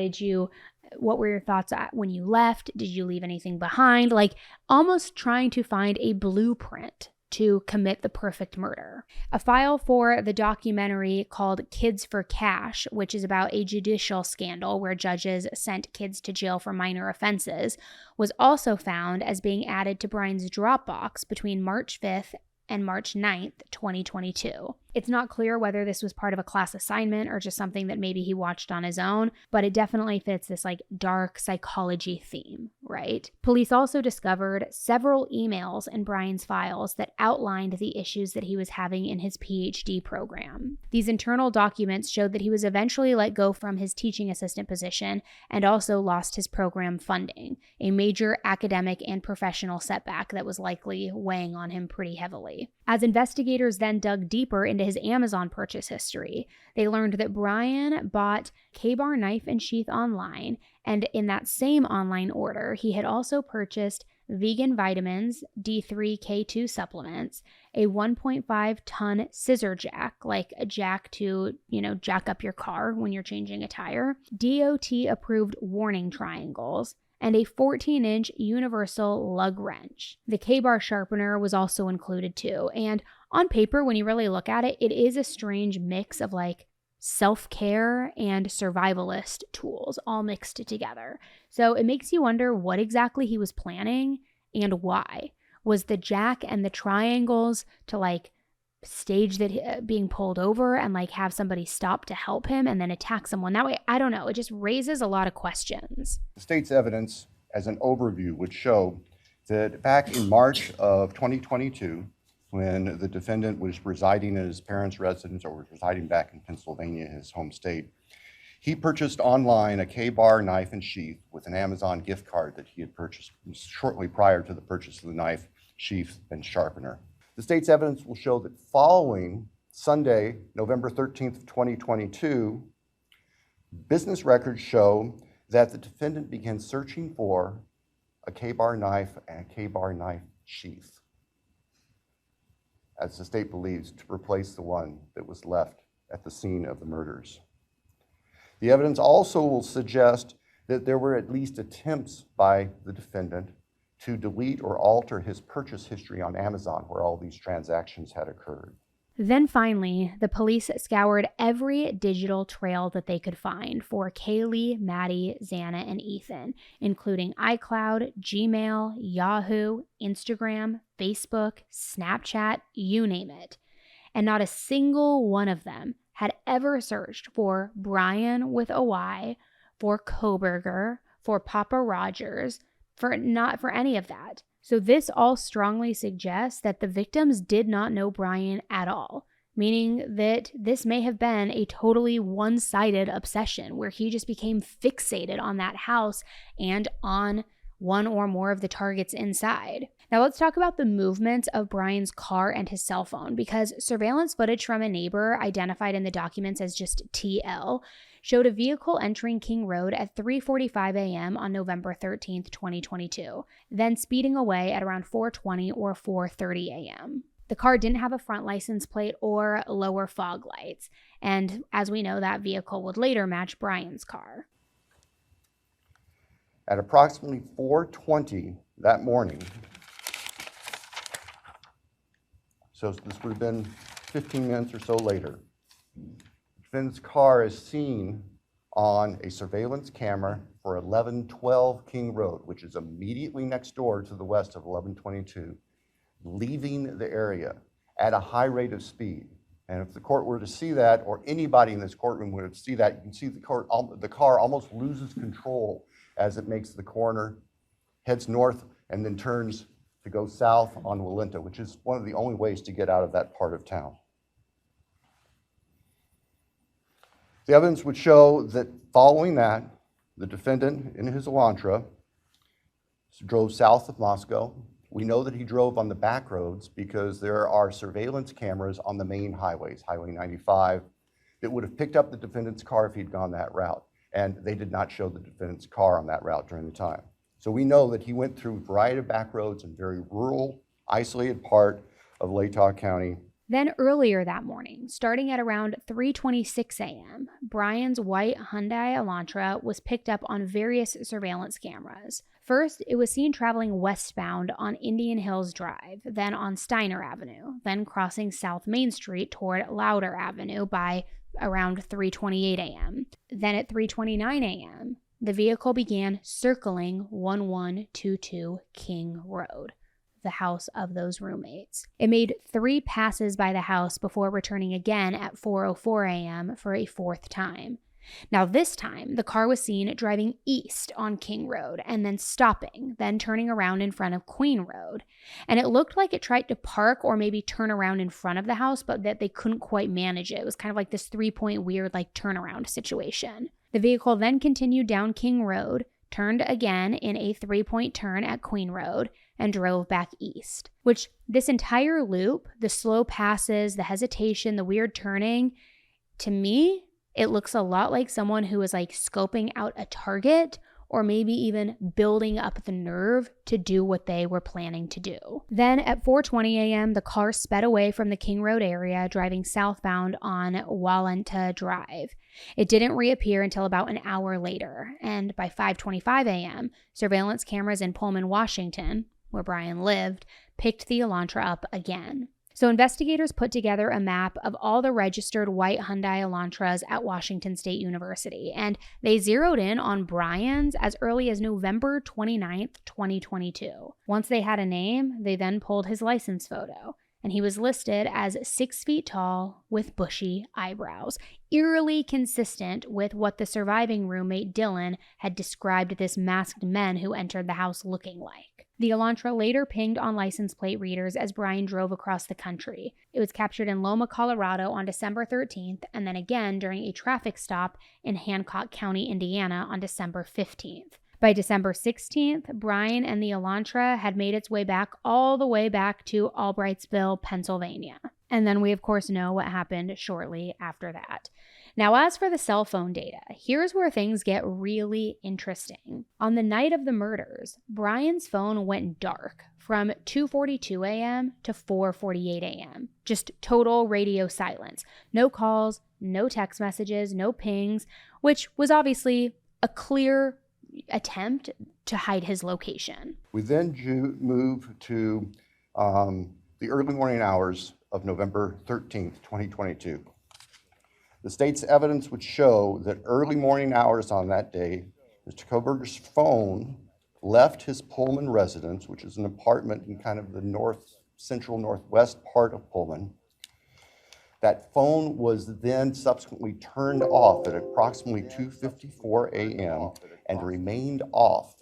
were your thoughts when you left? Did you leave anything behind? Like almost trying to find a blueprint to commit the perfect murder. A file for the documentary called Kids for Cash, which is about a judicial scandal where judges sent kids to jail for minor offenses, was also found as being added to Bryan's Dropbox between March 5th and March 9th, 2022. It's not clear whether this was part of a class assignment or just something that maybe he watched on his own, but it definitely fits this like dark psychology theme, right? Police also discovered several emails in Bryan's files that outlined the issues that he was having in his PhD program. These internal documents showed that he was eventually let go from his teaching assistant position and also lost his program funding, a major academic and professional setback that was likely weighing on him pretty heavily. As investigators then dug deeper into his Amazon purchase history, they learned that Bryan bought Ka-Bar knife and sheath online, and in that same online order, he had also purchased vegan vitamins, D3K2 supplements, a 1.5-ton scissor jack, like a jack to, jack up your car when you're changing a tire, DOT-approved warning triangles, and a 14-inch universal lug wrench. The Ka-Bar sharpener was also included too, and on paper, when you really look at it, it is a strange mix of like self-care and survivalist tools all mixed together. So it makes you wonder what exactly he was planning and why. Was the jack and the triangles to like stage that being pulled over and like have somebody stop to help him and then attack someone that way? I don't know. It just raises a lot of questions. The state's evidence as an overview would show that back in March of 2022, when the defendant was residing at his parents' residence or was residing back in Pennsylvania, his home state, he purchased online a Ka-Bar knife and sheath with an Amazon gift card that he had purchased shortly prior to the purchase of the knife, sheath, and sharpener. The state's evidence will show that following Sunday, November 13th, 2022, business records show that the defendant began searching for a K-bar knife and a K-bar knife sheath, as the state believes, to replace the one that was left at the scene of the murders. The evidence also will suggest that there were at least attempts by the defendant to delete or alter his purchase history on Amazon, where all these transactions had occurred. Then finally, the police scoured every digital trail that they could find for Kaylee, Maddie, Xana, and Ethan, including iCloud, Gmail, Yahoo, Instagram, Facebook, Snapchat, you name it. And not a single one of them had ever searched for Bryan with a Y, for Kohberger, for Papa Rogers, not for any of that. So this all strongly suggests that the victims did not know Bryan at all, meaning that this may have been a totally one-sided obsession where he just became fixated on that house and on one or more of the targets inside. Now let's talk about the movements of Bryan's car and his cell phone, because surveillance footage from a neighbor identified in the documents as just TL showed a vehicle entering King Road at 3:45 a.m. on November 13th, 2022, then speeding away at around 4:20 or 4:30 a.m. The car didn't have a front license plate or lower fog lights, and as we know, that vehicle would later match Bryan's car. At approximately 4:20 that morning, so this would have been 15 minutes or so later, the defendant's car is seen on a surveillance camera for 1112 King Road, which is immediately next door to the west of 1122, leaving the area at a high rate of speed. And if the court were to see that, or anybody in this courtroom would see that, you can see the car almost loses control as it makes the corner, heads north, and then turns to go south on Walenta, which is one of the only ways to get out of that part of town. The evidence would show that following that, the defendant in his Elantra drove south of Moscow. We know that he drove on the back roads because there are surveillance cameras on the main highways, Highway 95, that would have picked up the defendant's car if he'd gone that route. And they did not show the defendant's car on that route during the time. So we know that he went through a variety of back roads in very rural, isolated part of Latah County. Then earlier that morning, starting at around 3:26 a.m., Bryan's white Hyundai Elantra was picked up on various surveillance cameras. First, it was seen traveling westbound on Indian Hills Drive, then on Steiner Avenue, then crossing South Main Street toward Louder Avenue by around 3:28 a.m. Then at 3:29 a.m., the vehicle began circling 1122 King Road, the house of those roommates. It made 3 passes by the house before returning again at 4:04 a.m. for a 4th time. Now this time, the car was seen driving east on King Road and then stopping, then turning around in front of Queen Road. And it looked like it tried to park or maybe turn around in front of the house, but that they couldn't quite manage it. It was kind of like this 3-point weird turnaround situation. The vehicle then continued down King Road, turned again in a 3-point turn at Queen Road, and drove back east. Which this entire loop, the slow passes, the hesitation, the weird turning, to me, it looks a lot like someone who is scoping out a target or maybe even building up the nerve to do what they were planning to do. Then at 4:20 a.m., the car sped away from the King Road area, driving southbound on Walenta Drive. It didn't reappear until about an hour later, and by 5:25 a.m., surveillance cameras in Pullman, Washington, where Bryan lived, picked the Elantra up again. So investigators put together a map of all the registered white Hyundai Elantras at Washington State University, and they zeroed in on Bryan's as early as November 29th, 2022. Once they had a name, they then pulled his license photo, and he was listed as 6 feet tall with bushy eyebrows, eerily consistent with what the surviving roommate Dylan had described this masked men who entered the house looking like. The Elantra later pinged on license plate readers as Bryan drove across the country. It was captured in Loma, Colorado on December 13th, and then again during a traffic stop in Hancock County, Indiana on December 15th. By December 16th, Bryan and the Elantra had made its way back all the way back to Albrightsville, Pennsylvania. And then we, of course, know what happened shortly after that. Now, as for the cell phone data, here's where things get really interesting. On the night of the murders, Bryan's phone went dark from 2:42 a.m. to 4:48 a.m. Just total radio silence. No calls, no text messages, no pings, which was obviously a clear attempt to hide his location. We then move to the early morning hours of November 13th, 2022. The state's evidence would show that early morning hours on that day, Mr. Kohberger's phone left his Pullman residence, which is an apartment in kind of the central northwest part of Pullman. That phone was then subsequently turned off at approximately 2:54 a.m. and remained off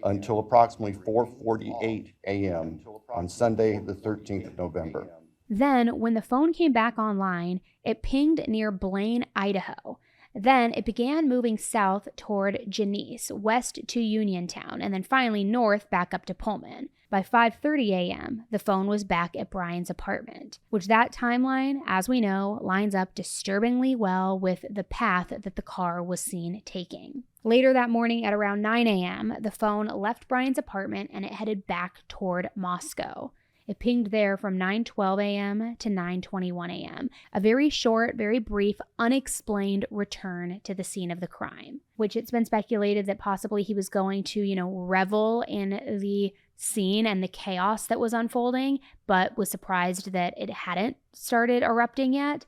until approximately 4:48 a.m. on Sunday, the 13th of November. Then, when the phone came back online, it pinged near Blaine, Idaho. Then it began moving south toward Genesee, west to Uniontown, and then finally north back up to Pullman. By 5:30 a.m., the phone was back at Bryan's apartment, which that timeline, as we know, lines up disturbingly well with the path that the car was seen taking. Later that morning at around 9 a.m., the phone left Bryan's apartment and it headed back toward Moscow. It pinged there from 9:12 a.m. to 9:21 a.m. A very short, very brief, unexplained return to the scene of the crime, which it's been speculated that possibly he was going to, revel in the scene and the chaos that was unfolding, but was surprised that it hadn't started erupting yet.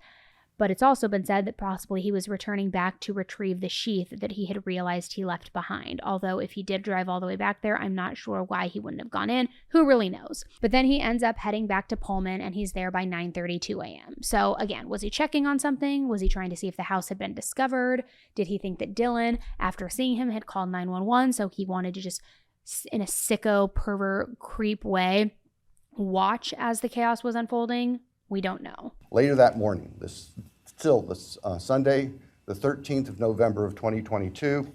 But it's also been said that possibly he was returning back to retrieve the sheath that he had realized he left behind. Although if he did drive all the way back there, I'm not sure why he wouldn't have gone in. Who really knows? But then he ends up heading back to Pullman and he's there by 9:32 a.m. So again, was he checking on something? Was he trying to see if the house had been discovered? Did he think that Dylan, after seeing him, had called 911? So he wanted to just, in a sicko, pervert, creep way, watch as the chaos was unfolding? We don't know. Later that morning, Sunday, the 13th of November of 2022,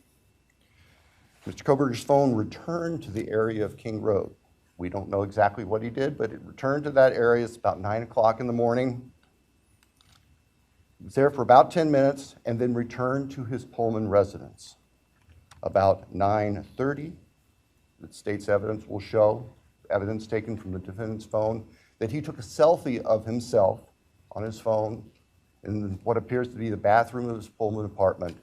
Mr. Kohberger's phone returned to the area of King Road. We don't know exactly what he did, but it returned to that area. It's about 9 o'clock in the morning. He was there for about 10 minutes and then returned to his Pullman residence. About 9:30, the state's evidence will show, evidence taken from the defendant's phone, that he took a selfie of himself on his phone in what appears to be the bathroom of his Pullman apartment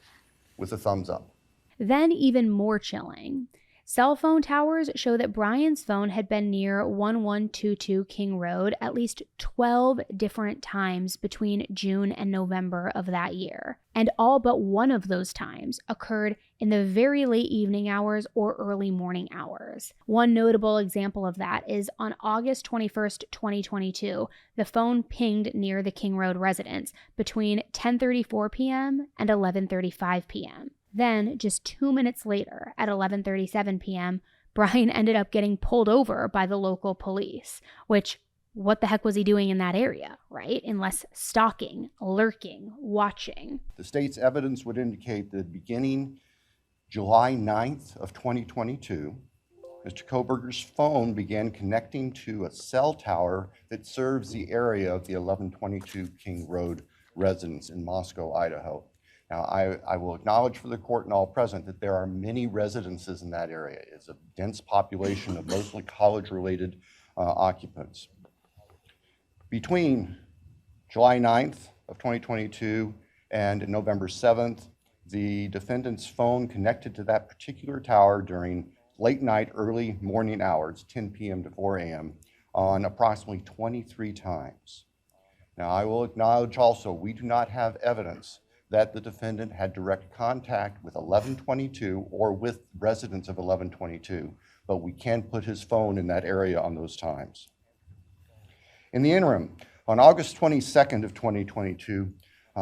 with a thumbs up. Then even more chilling. Cell phone towers show that Bryan's phone had been near 1122 King Road at least 12 different times between June and November of that year. And all but one of those times occurred in the very late evening hours or early morning hours. One notable example of that is on August 21st, 2022, the phone pinged near the King Road residence between 10:34 p.m. and 11:35 p.m. Then, just 2 minutes later, at 11:37 p.m., Bryan ended up getting pulled over by the local police, which, what the heck was he doing in that area, right? Unless stalking, lurking, watching. The state's evidence would indicate that beginning July 9th of 2022, Mr. Kohberger's phone began connecting to a cell tower that serves the area of the 1122 King Road residence in Moscow, Idaho. Now, I will acknowledge for the court and all present that there are many residences in that area. It's a dense population of mostly college-related occupants. Between July 9th of 2022 and November 7th, the defendant's phone connected to that particular tower during late night, early morning hours, 10 p.m. to 4 a.m., on approximately 23 times. Now, I will acknowledge also, we do not have evidence that the defendant had direct contact with 1122 or with residents of 1122, but we can put his phone in that area on those times. In the interim, on August 22nd of 2022,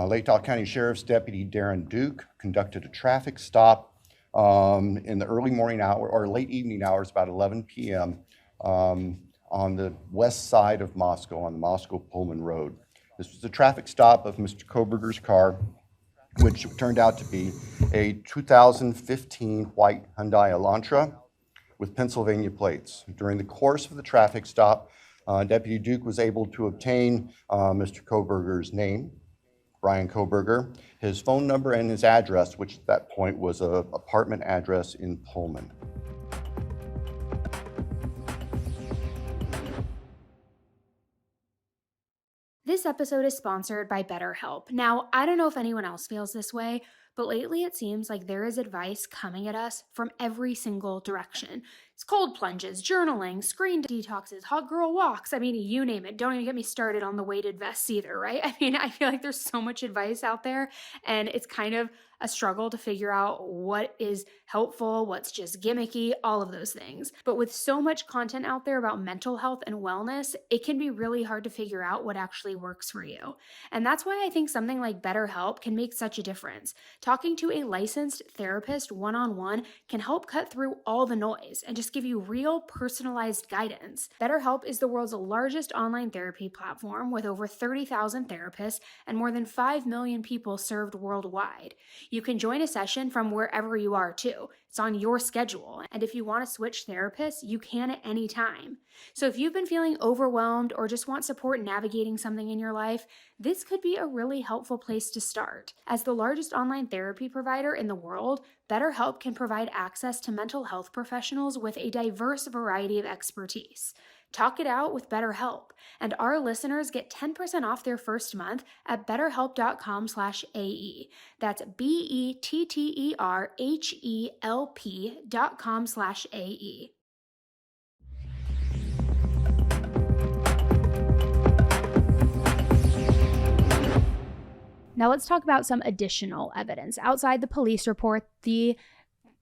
Lake Tahoe County Sheriff's Deputy Darren Duke conducted a traffic stop in the early morning hour or late evening hours, about 11 p.m. On the west side of Moscow, on the Moscow-Pullman Road. This was a traffic stop of Mr. Kohberger's car, which turned out to be a 2015 white Hyundai Elantra with Pennsylvania plates. During the course of the traffic stop, Deputy Duke was able to obtain Mr. Kohberger's name, Bryan Kohberger, his phone number, and his address, which at that point was an apartment address in Pullman. This episode is sponsored by BetterHelp. Now, I don't know if anyone else feels this way, but lately it seems like there is advice coming at us from every single direction. It's cold plunges, journaling, screen detoxes, hot girl walks. I mean, you name it. Don't even get me started on the weighted vests either, right? I mean, I feel like there's so much advice out there, and it's kind of a struggle to figure out what is helpful, what's just gimmicky, all of those things. But with so much content out there about mental health and wellness, it can be really hard to figure out what actually works for you. And that's why I think something like BetterHelp can make such a difference. Talking to a licensed therapist one-on-one can help cut through all the noise and just give you real personalized guidance. BetterHelp is the world's largest online therapy platform with over 30,000 therapists and more than 5 million people served worldwide. You can join a session from wherever you are too. It's on your schedule. And if you want to switch therapists, you can at any time. So if you've been feeling overwhelmed or just want support navigating something in your life, this could be a really helpful place to start. As the largest online therapy provider in the world, BetterHelp can provide access to mental health professionals with a diverse variety of expertise. Talk it out with BetterHelp, and our listeners get 10% off their first month at betterhelp.com/AE. That's BetterHelp.com/AE. Now let's talk about some additional evidence. Outside the police report, the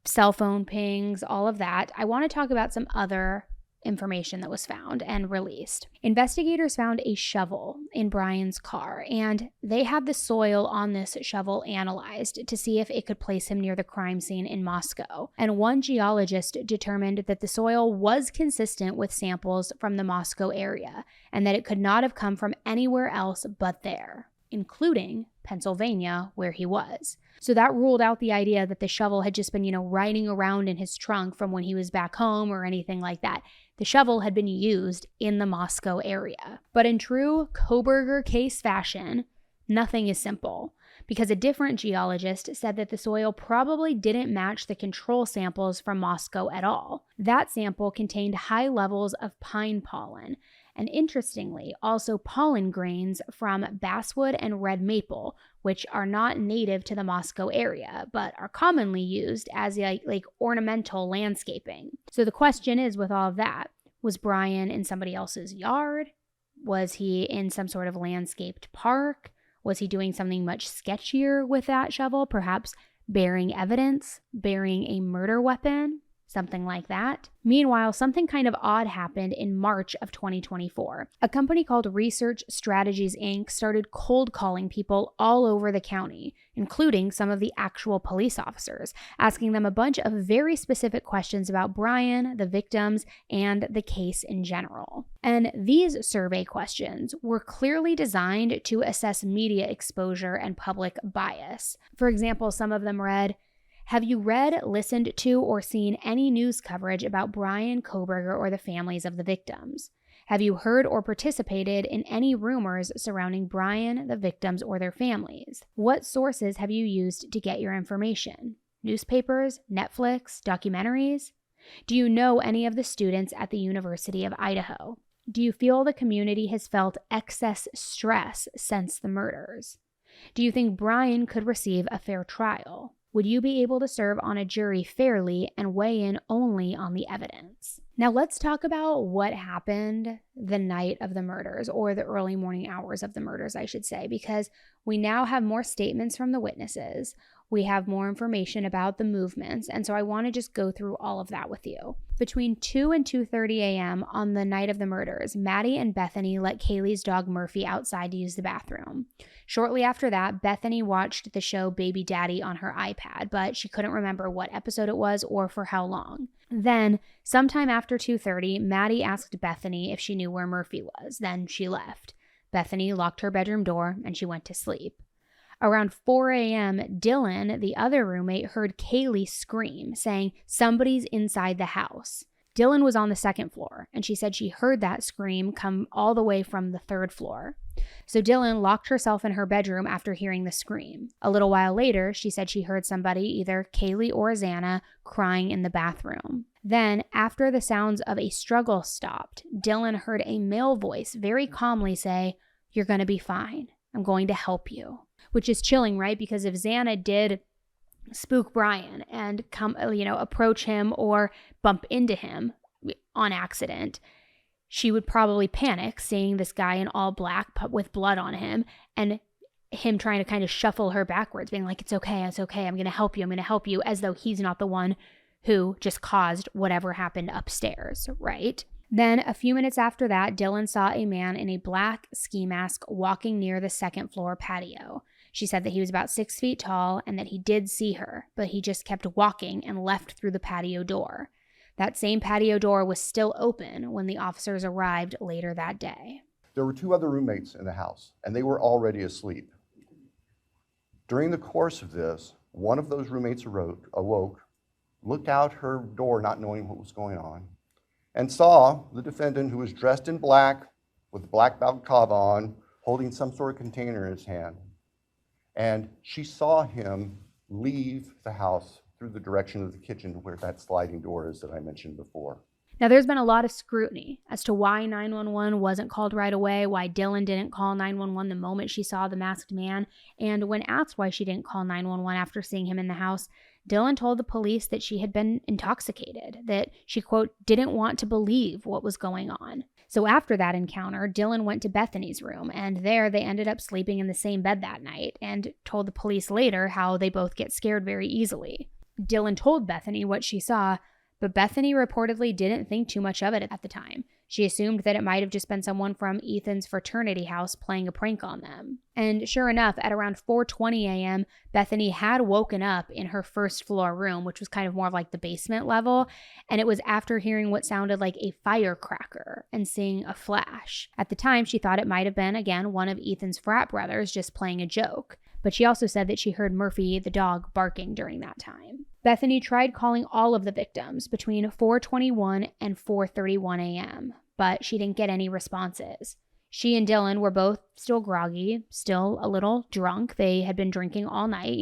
cell phone pings, all of that, I want to talk about some other information that was found and released. Investigators found a shovel in Bryan's car, and they had the soil on this shovel analyzed to see if it could place him near the crime scene in Moscow. And one geologist determined that the soil was consistent with samples from the Moscow area, and that it could not have come from anywhere else but there, including Pennsylvania, where he was. So that ruled out the idea that the shovel had just been, riding around in his trunk from when he was back home or anything like that. The shovel had been used in the Moscow area. But in true Kohberger case fashion, nothing is simple, because a different geologist said that the soil probably didn't match the control samples from Moscow at all. That sample contained high levels of pine pollen, and interestingly, also pollen grains from basswood and red maple, which are not native to the Moscow area, but are commonly used as like ornamental landscaping. So the question is, with all of that, was Bryan in somebody else's yard? Was he in some sort of landscaped park? Was he doing something much sketchier with that shovel, perhaps burying evidence, burying a murder weapon? Something like that. Meanwhile, something kind of odd happened in March of 2024. A company called Research Strategies, Inc. started cold calling people all over the county, including some of the actual police officers, asking them a bunch of very specific questions about Bryan, the victims, and the case in general. And these survey questions were clearly designed to assess media exposure and public bias. For example, some of them read, "Have you read, listened to, or seen any news coverage about Bryan Kohberger or the families of the victims? Have you heard or participated in any rumors surrounding Bryan, the victims, or their families? What sources have you used to get your information? Newspapers, Netflix, documentaries? Do you know any of the students at the University of Idaho? Do you feel the community has felt excess stress since the murders? Do you think Bryan could receive a fair trial? Would you be able to serve on a jury fairly and weigh in only on the evidence?" Now let's talk about what happened the night of the murders, or the early morning hours of the murders, I should say, because we now have more statements from the witnesses. We have more information about the movements, and so I want to just go through all of that with you. Between 2 and 2:30 a.m. on the night of the murders, Maddie and Bethany let Kaylee's dog Murphy outside to use the bathroom. Shortly after that, Bethany watched the show Baby Daddy on her iPad, but she couldn't remember what episode it was or for how long. Then, sometime after 2:30, Maddie asked Bethany if she knew where Murphy was. Then she left. Bethany locked her bedroom door and she went to sleep. Around 4 a.m., Dylan, the other roommate, heard Kaylee scream, saying, "Somebody's inside the house." Dylan was on the second floor, and she said she heard that scream come all the way from the third floor. So Dylan locked herself in her bedroom after hearing the scream. A little while later, she said she heard somebody, either Kaylee or Xana, crying in the bathroom. Then, after the sounds of a struggle stopped, Dylan heard a male voice very calmly say, "You're going to be fine. I'm going to help you." Which is chilling, right? Because if Xana did spook Bryan and approach him or bump into him on accident, she would probably panic seeing this guy in all black with blood on him and him trying to kind of shuffle her backwards, being like, it's okay, I'm going to help you, as though he's not the one who just caused whatever happened upstairs, right? Then a few minutes after that, Dylan saw a man in a black ski mask walking near the second floor patio. She said that he was about 6 feet tall and that he did see her, but he just kept walking and left through the patio door. That same patio door was still open when the officers arrived later that day. There were 2 other roommates in the house, and they were already asleep. During the course of this, one of those roommates awoke, looked out her door not knowing what was going on, and saw the defendant, who was dressed in black with a black balaclava on, holding some sort of container in his hand. And she saw him leave the house through the direction of the kitchen where that sliding door is that I mentioned before. Now, there's been a lot of scrutiny as to why 911 wasn't called right away, why Dylan didn't call 911 the moment she saw the masked man, and when asked why she didn't call 911 after seeing him in the house, Dylan told the police that she had been intoxicated, that she, quote, didn't want to believe what was going on. So after that encounter, Dylan went to Bethany's room, and there they ended up sleeping in the same bed that night, and told the police later how they both get scared very easily. Dylan told Bethany what she saw, but Bethany reportedly didn't think too much of it at the time. She assumed that it might have just been someone from Ethan's fraternity house playing a prank on them. And sure enough, at around 4:20 a.m., Bethany had woken up in her first floor room, which was kind of more like the basement level, and it was after hearing what sounded like a firecracker and seeing a flash. At the time, she thought it might have been, again, one of Ethan's frat brothers just playing a joke. But she also said that she heard Murphy, the dog, barking during that time. Bethany tried calling all of the victims between 4:21 and 4:31 a.m., but she didn't get any responses. She and Dylan were both still groggy, still a little drunk. They had been drinking all night,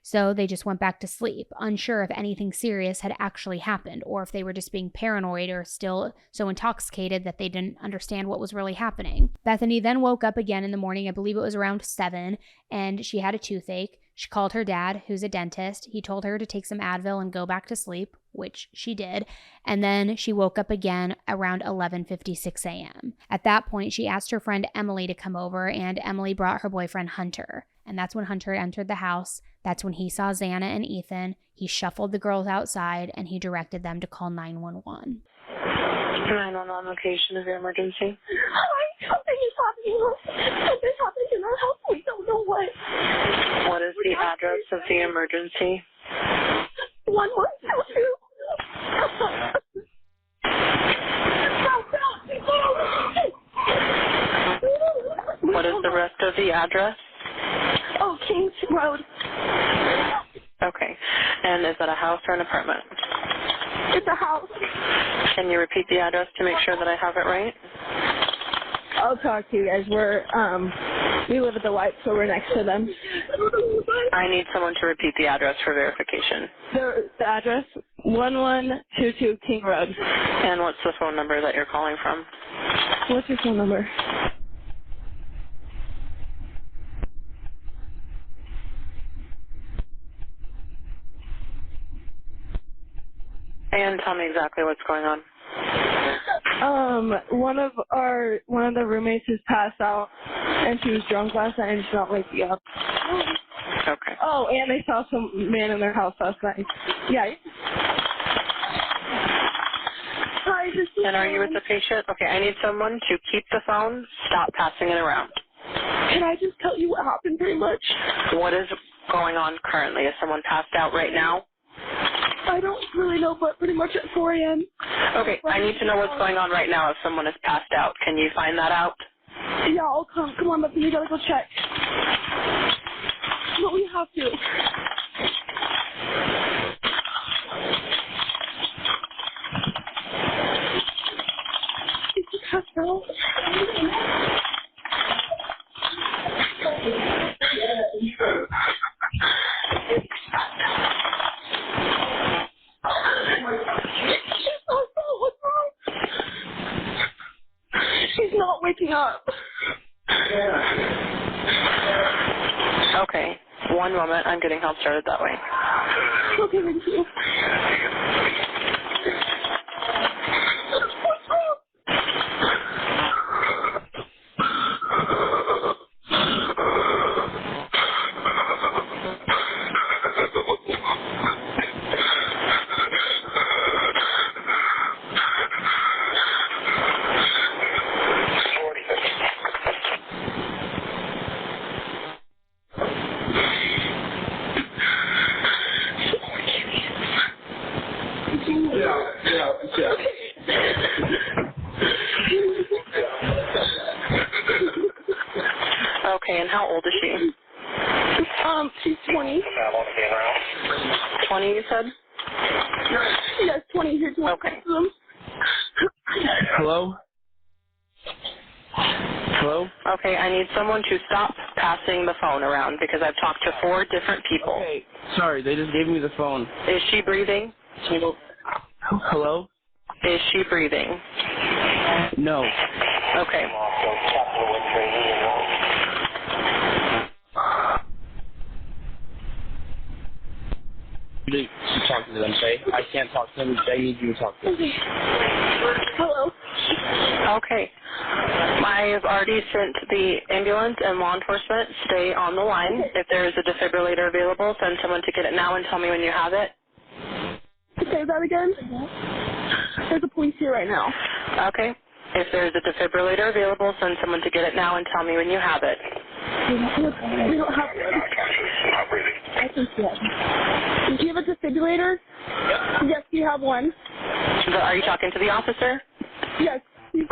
so they just went back to sleep, unsure if anything serious had actually happened or if they were just being paranoid or still so intoxicated that they didn't understand what was really happening. Bethany then woke up again in the morning, I believe it was around 7, and she had a toothache. She called her dad, who's a dentist. He told her to take some Advil and go back to sleep, which she did. And then she woke up again around 11:56 a.m. At that point, she asked her friend Emily to come over, and Emily brought her boyfriend Hunter. And that's when Hunter entered the house. That's when he saw Xana and Ethan. He shuffled the girls outside, and he directed them to call 911. 911 location of your emergency. Something is happening. Something happened in our house. We don't know what. What is the address of the emergency? 1122. What is the rest of the address? Oh, Kings Road. Okay. And is that a house or an apartment? It's a house. Can you repeat the address to make sure that I have it right? I'll talk to you guys. We live at the White, so we're next to them. I need someone to repeat the address for verification. The address, 1122 King Road. And what's the phone number that you're calling from? What's your phone number? And tell me exactly what's going on. One of the roommates is passed out, and she was drunk last night and she's not waking up. Okay. Oh, and they saw some man in their house last night. Yeah. Hi, and are you with the patient? Okay, I need someone to keep the phone, stop passing it around. Can I just tell you what happened pretty much? What is going on currently? Is someone passed out right now? I don't really know, but pretty much at 4 a.m. Okay, I need to know what's going on right now if someone is passed out. Can you find that out? Yeah, I'll come. Come on, but we gotta go check. But we have to. Okay, one moment. I'm getting help started that way. Okay, thank you. Okay, and how old is she? She's 20. 20, you said? Yes, 20. Here's one. Okay. Hello? Hello? Okay, I need someone to stop passing the phone around because I've talked to 4 different people. Okay, sorry, they just gave me the phone. Is she breathing? Hello? Is she breathing? No. Okay. You should talk to them, okay? I can't talk to them. They need you to talk to them. Hello. Okay. I've already sent the ambulance and law enforcement. Stay on the line. If there is a defibrillator available, send someone to get it now and tell me when you have it. Say that again? There's a police here right now. Okay. If there is a defibrillator available, send someone to get it now and tell me when you have it. We don't have one. I think yes. Do you have a defibrillator? Yes, you have one. Are you talking to the officer? Yes.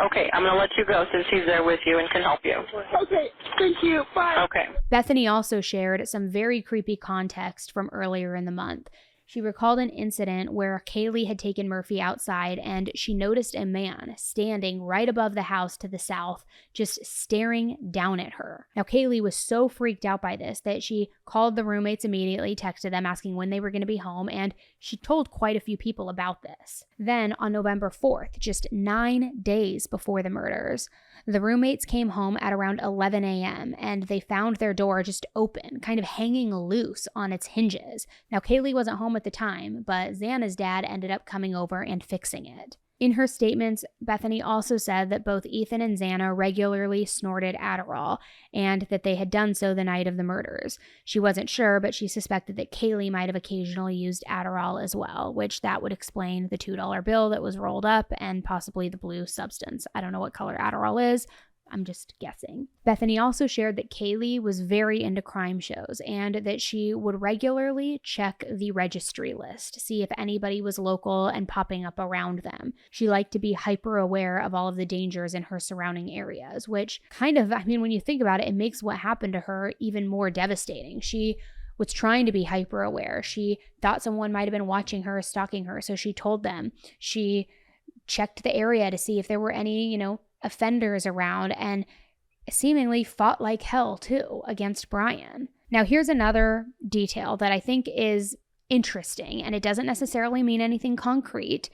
Okay, I'm going to let you go since he's there with you and can help you. Okay, thank you. Bye. Okay. Bethany also shared some very creepy context from earlier in the month. She recalled an incident where Kaylee had taken Murphy outside and she noticed a man standing right above the house to the south, just staring down at her. Now, Kaylee was so freaked out by this that she called the roommates immediately, texted them asking when they were going to be home, and she told quite a few people about this. Then on November 4th, just 9 days before the murders, the roommates came home at around 11 a.m. and they found their door just open, kind of hanging loose on its hinges. Now, Kaylee wasn't home at the time, but Xana's dad ended up coming over and fixing it. In her statements, Bethany also said that both Ethan and Xana regularly snorted Adderall and that they had done so the night of the murders. She wasn't sure, but she suspected that Kaylee might have occasionally used Adderall as well, which that would explain the $2 bill that was rolled up and possibly the blue substance. I don't know what color Adderall is. I'm just guessing. Bethany also shared that Kaylee was very into crime shows and that she would regularly check the registry list to see if anybody was local and popping up around them. She liked to be hyper aware of all of the dangers in her surrounding areas, which kind of, when you think about it, it makes what happened to her even more devastating. She was trying to be hyper aware. She thought someone might have been watching her, stalking her, so she told them. She checked the area to see if there were any, offenders around, and seemingly fought like hell too against Bryan. Now, here's another detail that I think is interesting, and it doesn't necessarily mean anything concrete,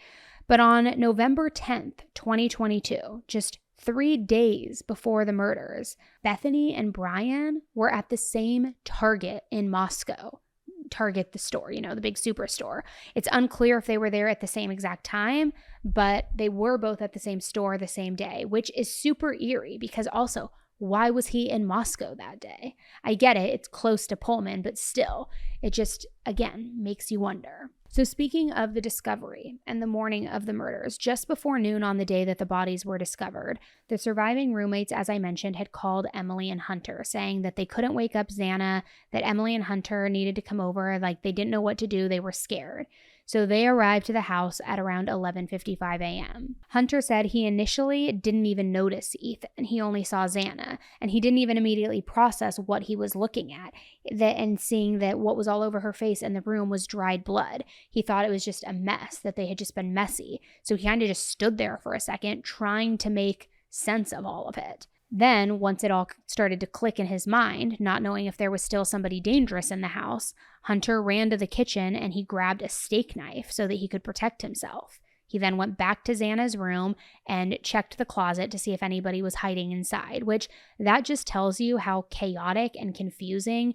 but on November 10th, 2022, just 3 days before the murders, Bethany and Bryan were at the same Target in Moscow. Target, the store, the big superstore. It's unclear if they were there at the same exact time, but they were both at the same store the same day, which is super eerie because also, why was he in Moscow that day? I get it, it's close to Pullman, but still, it just, again, makes you wonder. So speaking of the discovery and the morning of the murders, just before noon on the day that the bodies were discovered, the surviving roommates, as I mentioned, had called Emily and Hunter, saying that they couldn't wake up Xana, that Emily and Hunter needed to come over, they didn't know what to do, they were scared. So they arrived to the house at around 11:55 a.m. Hunter said he initially didn't even notice Ethan. He only saw Xana, and he didn't even immediately process what he was looking at and seeing that what was all over her face in the room was dried blood. He thought it was just a mess, that they had just been messy. So he kind of just stood there for a second trying to make sense of all of it. Then, once it all started to click in his mind, not knowing if there was still somebody dangerous in the house, Hunter ran to the kitchen and he grabbed a steak knife so that he could protect himself. He then went back to Xana's room and checked the closet to see if anybody was hiding inside, which that just tells you how chaotic and confusing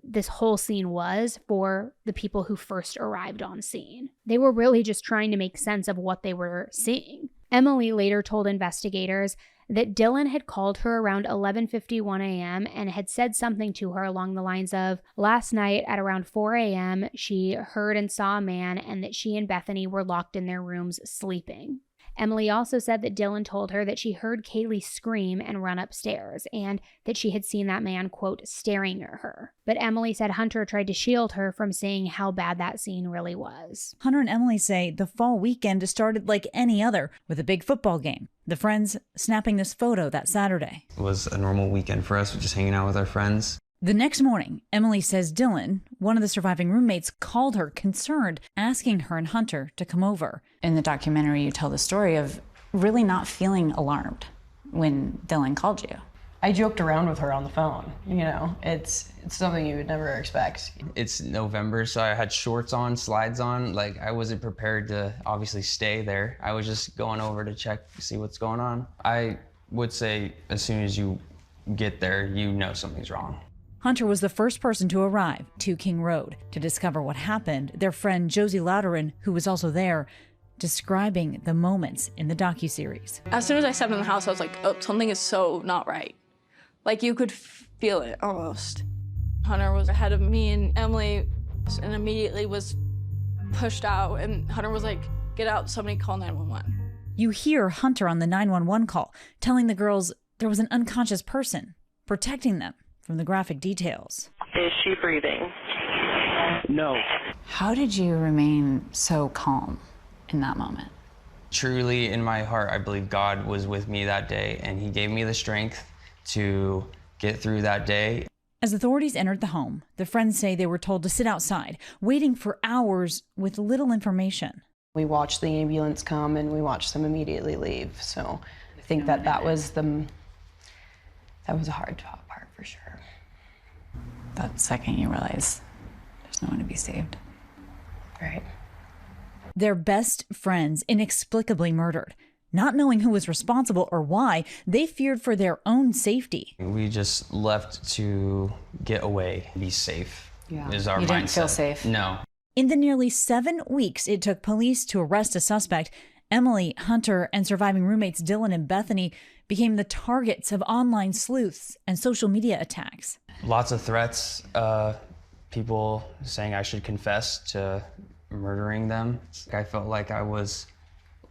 this whole scene was for the people who first arrived on scene. They were really just trying to make sense of what they were seeing. Emily later told investigators that Dylan had called her around 11:51 a.m. and had said something to her along the lines of, last night at around 4 a.m., she heard and saw a man and that she and Bethany were locked in their rooms sleeping. Emily also said that Dylan told her that she heard Kaylee scream and run upstairs and that she had seen that man, quote, staring at her. But Emily said Hunter tried to shield her from seeing how bad that scene really was. Hunter and Emily say the fall weekend started like any other with a big football game. The friends snapping this photo that Saturday. It was a normal weekend for us, just hanging out with our friends. The next morning, Emily says Dylan, one of the surviving roommates, called her concerned, asking her and Hunter to come over. In the documentary, you tell the story of really not feeling alarmed when Dylan called you. I joked around with her on the phone. You know, it's something you would never expect. It's November, so I had shorts on, slides on. Like, I wasn't prepared to obviously stay there. I was just going over to check, see what's going on. I would say as soon as you get there, you know something's wrong. Hunter was the first person to arrive to King Road to discover what happened. Their friend Josie Louderin, who was also there, describing the moments in the docuseries. As soon as I stepped in the house, I was like, oh, something is so not right. Like, you could feel it almost. Hunter was ahead of me and Emily and immediately was pushed out, and Hunter was like, get out, somebody call 911. You hear Hunter on the 911 call telling the girls there was an unconscious person protecting them from the graphic details. Is she breathing? No. How did you remain so calm in that moment? Truly, in my heart, I believe God was with me that day, and he gave me the strength to get through that day. As authorities entered the home, the friends say they were told to sit outside, waiting for hours with little information. We watched the ambulance come and we watched them immediately leave. So I think that was a hard part for sure. That second you realize there's no one to be saved. Right. Their best friends inexplicably murdered. Not knowing who was responsible or why, they feared for their own safety. We just left to get away, be safe. Yeah. Is our You didn't mindset. feel safe? No. In the nearly 7 weeks it took police to arrest a suspect, Emily, Hunter, and surviving roommates Dylan and Bethany became the targets of online sleuths and social media attacks. Lots of threats, people saying I should confess to murdering them. I felt like I was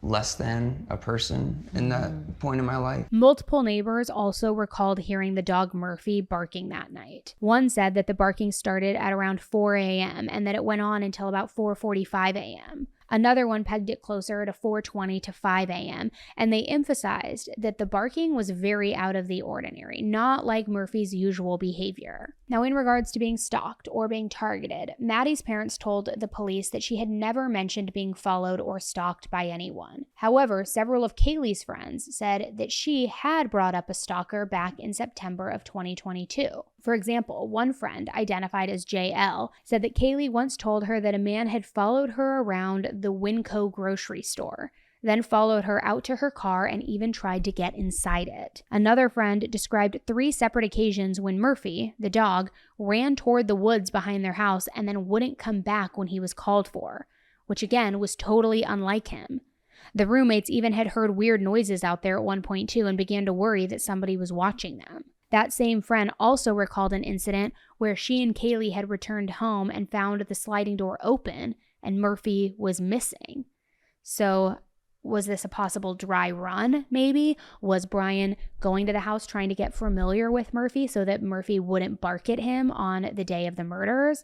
less than a person in that point in my life. Multiple neighbors also recalled hearing the dog Murphy barking that night. One said that the barking started at around 4 a.m. and that it went on until about 4:45 a.m. Another one pegged it closer to 4:20 to 5 a.m., and they emphasized that the barking was very out of the ordinary, not like Murphy's usual behavior. Now, in regards to being stalked or being targeted, Maddie's parents told the police that she had never mentioned being followed or stalked by anyone. However, several of Kaylee's friends said that she had brought up a stalker back in September of 2022. For example, one friend, identified as JL, said that Kaylee once told her that a man had followed her around the Winco grocery store, then followed her out to her car and even tried to get inside it. Another friend described 3 separate occasions when Murphy, the dog, ran toward the woods behind their house and then wouldn't come back when he was called for, which again was totally unlike him. The roommates even had heard weird noises out there at one point too and began to worry that somebody was watching them. That same friend also recalled an incident where she and Kaylee had returned home and found the sliding door open and Murphy was missing. So was this a possible dry run, maybe? Was Bryan going to the house trying to get familiar with Murphy so that Murphy wouldn't bark at him on the day of the murders?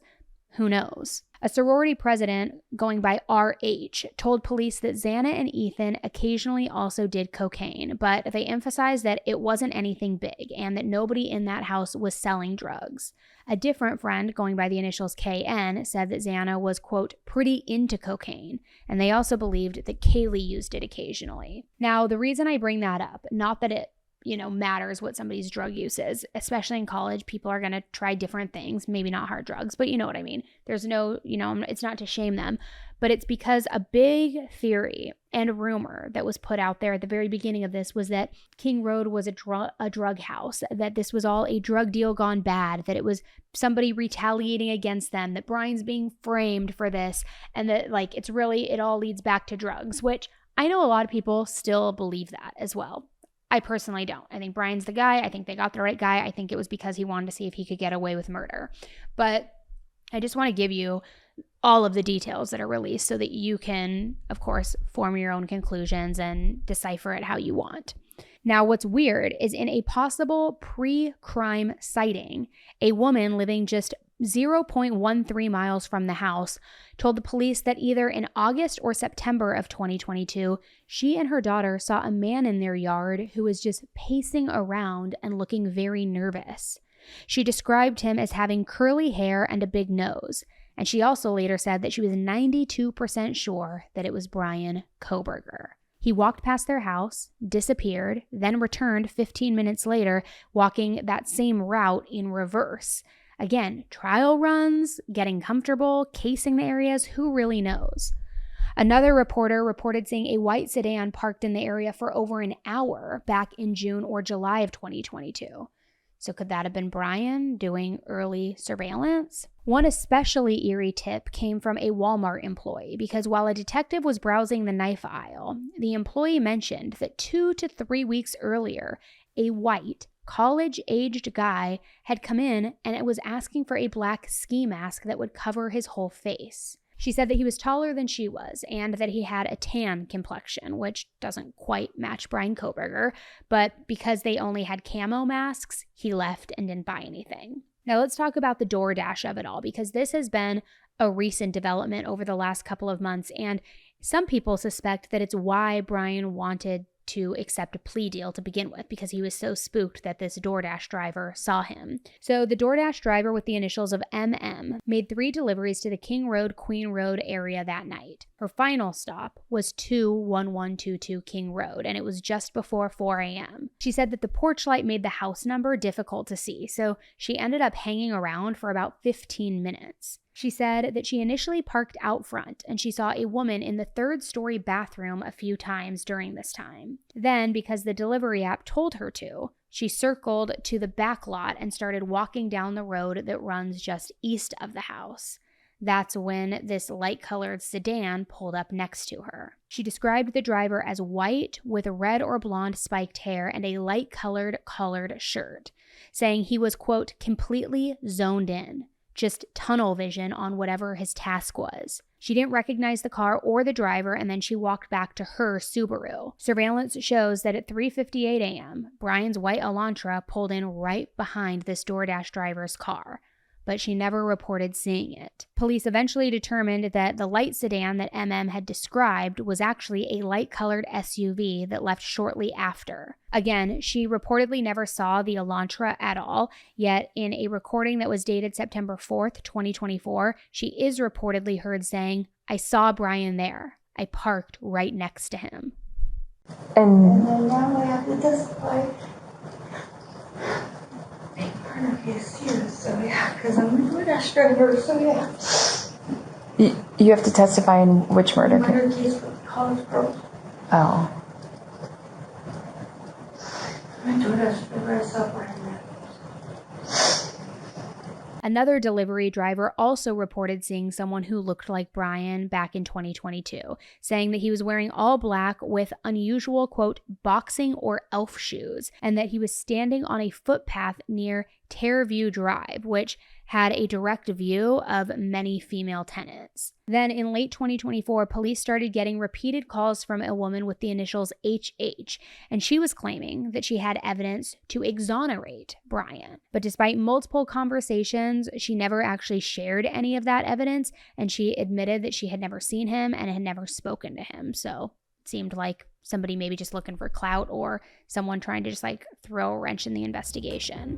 Who knows? A sorority president, going by RH, told police that Xana and Ethan occasionally also did cocaine, but they emphasized that it wasn't anything big and that nobody in that house was selling drugs. A different friend, going by the initials KN, said that Xana was, quote, pretty into cocaine, and they also believed that Kaylee used it occasionally. Now, the reason I bring that up, not that it matters what somebody's drug use is. Especially in college, people are going to try different things, maybe not hard drugs, but you know what I mean. There's no, it's not to shame them, but it's because a big theory and rumor that was put out there at the very beginning of this was that King Road was a drug house, that this was all a drug deal gone bad, that it was somebody retaliating against them, that Bryan's being framed for this, and that it all leads back to drugs, which I know a lot of people still believe that as well. I personally don't. I think Bryan's the guy. I think they got the right guy. I think it was because he wanted to see if he could get away with murder. But I just want to give you all of the details that are released so that you can, of course, form your own conclusions and decipher it how you want. Now, what's weird is in a possible pre-crime sighting, a woman living just 0.13 miles from the house told the police that either in August or September of 2022, she and her daughter saw a man in their yard who was just pacing around and looking very nervous. She described him as having curly hair and a big nose, and she also later said that she was 92% sure that it was Bryan Kohberger. He walked past their house, disappeared, then returned 15 minutes later, walking that same route in reverse. Again, trial runs, getting comfortable, casing the areas, who really knows? Another reporter reported seeing a white sedan parked in the area for over an hour back in June or July of 2022. So could that have been Bryan doing early surveillance? One especially eerie tip came from a Walmart employee because while a detective was browsing the knife aisle, the employee mentioned that 2 to 3 weeks earlier, a white, college-aged guy had come in and it was asking for a black ski mask that would cover his whole face. She said that he was taller than she was and that he had a tan complexion, which doesn't quite match Bryan Kohberger, but because they only had camo masks, he left and didn't buy anything. Now let's talk about the DoorDash of it all, because this has been a recent development over the last couple of months, and some people suspect that it's why Bryan wanted to accept a plea deal to begin with, because he was so spooked that this DoorDash driver saw him. So the DoorDash driver with the initials of MM made 3 deliveries to the King Road, Queen Road area that night. Her final stop was 21122 King Road, and it was just before 4 a.m. She said that the porch light made the house number difficult to see, so she ended up hanging around for about 15 minutes. She said that she initially parked out front and she saw a woman in the 3rd-story bathroom a few times during this time. Then, because the delivery app told her to, she circled to the back lot and started walking down the road that runs just east of the house. That's when this light-colored sedan pulled up next to her. She described the driver as white with red or blonde spiked hair and a light-colored collared shirt, saying he was, quote, completely zoned in. Just tunnel vision on whatever his task was. She didn't recognize the car or the driver, and then she walked back to her Subaru. Surveillance shows that at 3:58 a.m., Bryan's white Elantra pulled in right behind this DoorDash driver's car, but she never reported seeing it. Police eventually determined that the light sedan that MM had described was actually a light-colored SUV that left shortly after. Again, she reportedly never saw the Elantra at all, yet in a recording that was dated September 4th, 2024, she is reportedly heard saying, "I saw Bryan there. I parked right next to him." And then now I have to testify. Murder case too, so yeah, because I'm a DoorDash driver, so yeah. You have to testify in which murder case? Murder case with college girls. Oh. I'm a DoorDash driver, I saw Bryan there. Another delivery driver also reported seeing someone who looked like Bryan back in 2022, saying that he was wearing all black with unusual, quote, boxing or elf shoes, and that he was standing on a footpath near Terreview Drive, which had a direct view of many female tenants. Then in late 2024, police started getting repeated calls from a woman with the initials HH, and she was claiming that she had evidence to exonerate Bryan. But despite multiple conversations, she never actually shared any of that evidence, and she admitted that she had never seen him and had never spoken to him. So it seemed like somebody maybe just looking for clout or someone trying to just throw a wrench in the investigation.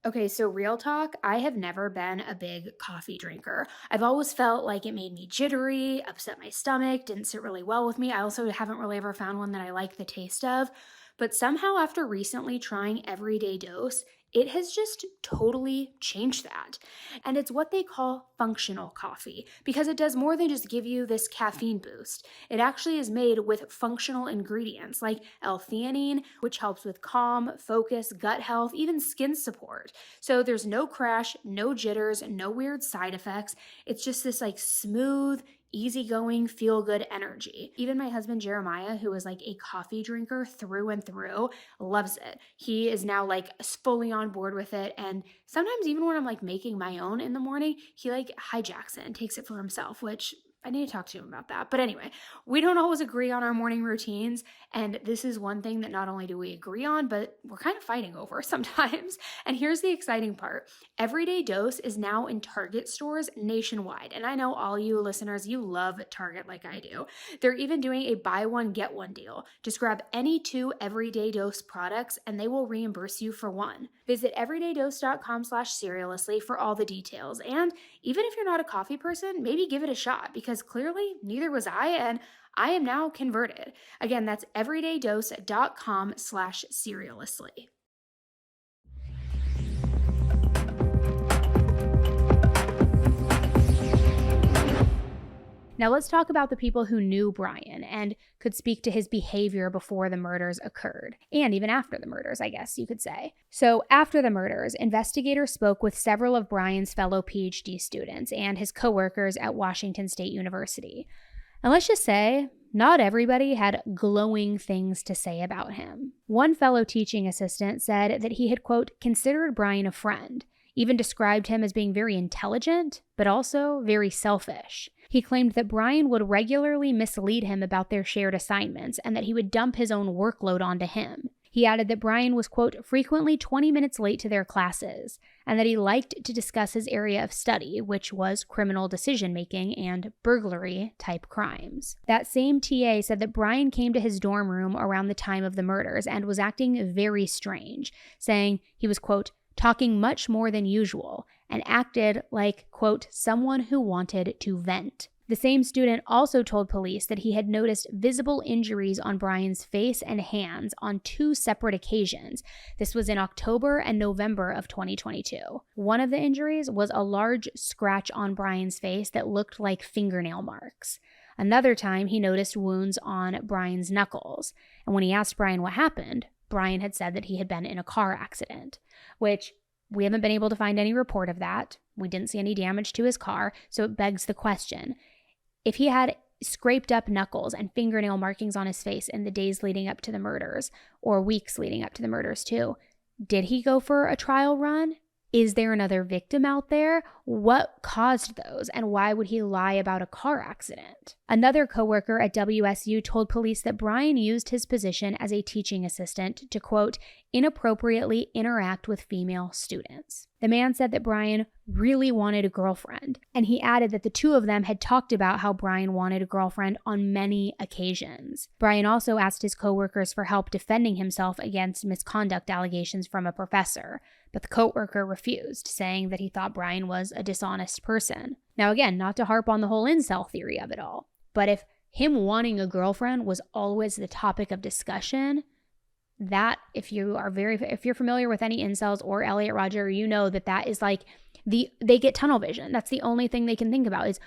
Okay, so real talk, I have never been a big coffee drinker. I've always felt like it made me jittery, upset my stomach, didn't sit really well with me. I also haven't really ever found one that I like the taste of. But somehow after recently trying Everyday Dose, it has just totally changed that. And it's what they call functional coffee because it does more than just give you this caffeine boost. It actually is made with functional ingredients like L-theanine, which helps with calm, focus, gut health, even skin support. So there's no crash, no jitters, no weird side effects. It's just this like smooth, easygoing, feel-good energy. Even my husband Jeremiah, who is like a coffee drinker through and through, loves it. He is now like fully on board with it. And sometimes even when I'm like making my own in the morning, he like hijacks it and takes it for himself, which I need to talk to him about that. But anyway, we don't always agree on our morning routines. And this is one thing that not only do we agree on, but we're kind of fighting over sometimes. And here's the exciting part. Everyday Dose is now in Target stores nationwide. And I know all you listeners, you love Target like I do. They're even doing a buy one, get one deal. Just grab any 2 Everyday Dose products and they will reimburse you for one. Visit everydaydose.com/serialously for all the details. And even if you're not a coffee person, maybe give it a shot because clearly neither was I, and I am now converted. Again, that's everydaydose.com/serialously. Now let's talk about the people who knew Bryan and could speak to his behavior before the murders occurred, and even after the murders, I guess you could say. So after the murders, investigators spoke with several of Bryan's fellow PhD students and his coworkers at Washington State University. And let's just say, not everybody had glowing things to say about him. One fellow teaching assistant said that he had, quote, considered Bryan a friend, even described him as being very intelligent, but also very selfish. He claimed that Bryan would regularly mislead him about their shared assignments and that he would dump his own workload onto him. He added that Bryan was, quote, frequently 20 minutes late to their classes, and that he liked to discuss his area of study, which was criminal decision-making and burglary-type crimes. That same TA said that Bryan came to his dorm room around the time of the murders and was acting very strange, saying he was, quote, talking much more than usual, and acted like, quote, someone who wanted to vent. The same student also told police that he had noticed visible injuries on Bryan's face and hands on 2 separate occasions. This was in October and November of 2022. One of the injuries was a large scratch on Bryan's face that looked like fingernail marks. Another time, he noticed wounds on Bryan's knuckles. And when he asked Bryan what happened, Bryan had said that he had been in a car accident, which we haven't been able to find any report of that. We didn't see any damage to his car, so it begs the question. If he had scraped up knuckles and fingernail markings on his face in the days leading up to the murders, or weeks leading up to the murders too, did he go for a trial run? Is there another victim out there? What caused those, and why would he lie about a car accident? Another coworker at WSU told police that Bryan used his position as a teaching assistant to, quote, inappropriately interact with female students. The man said that Bryan really wanted a girlfriend, and he added that the 2 of them had talked about how Bryan wanted a girlfriend on many occasions. Bryan also asked his coworkers for help defending himself against misconduct allegations from a professor, but the coworker refused, saying that he thought Bryan was a dishonest person. Now again, not to harp on the whole incel theory of it all, but if him wanting a girlfriend was always the topic of discussion, that if you're familiar with any incels or Elliot Rodger, you know that is like they get tunnel vision. That's the only thing they can think about is,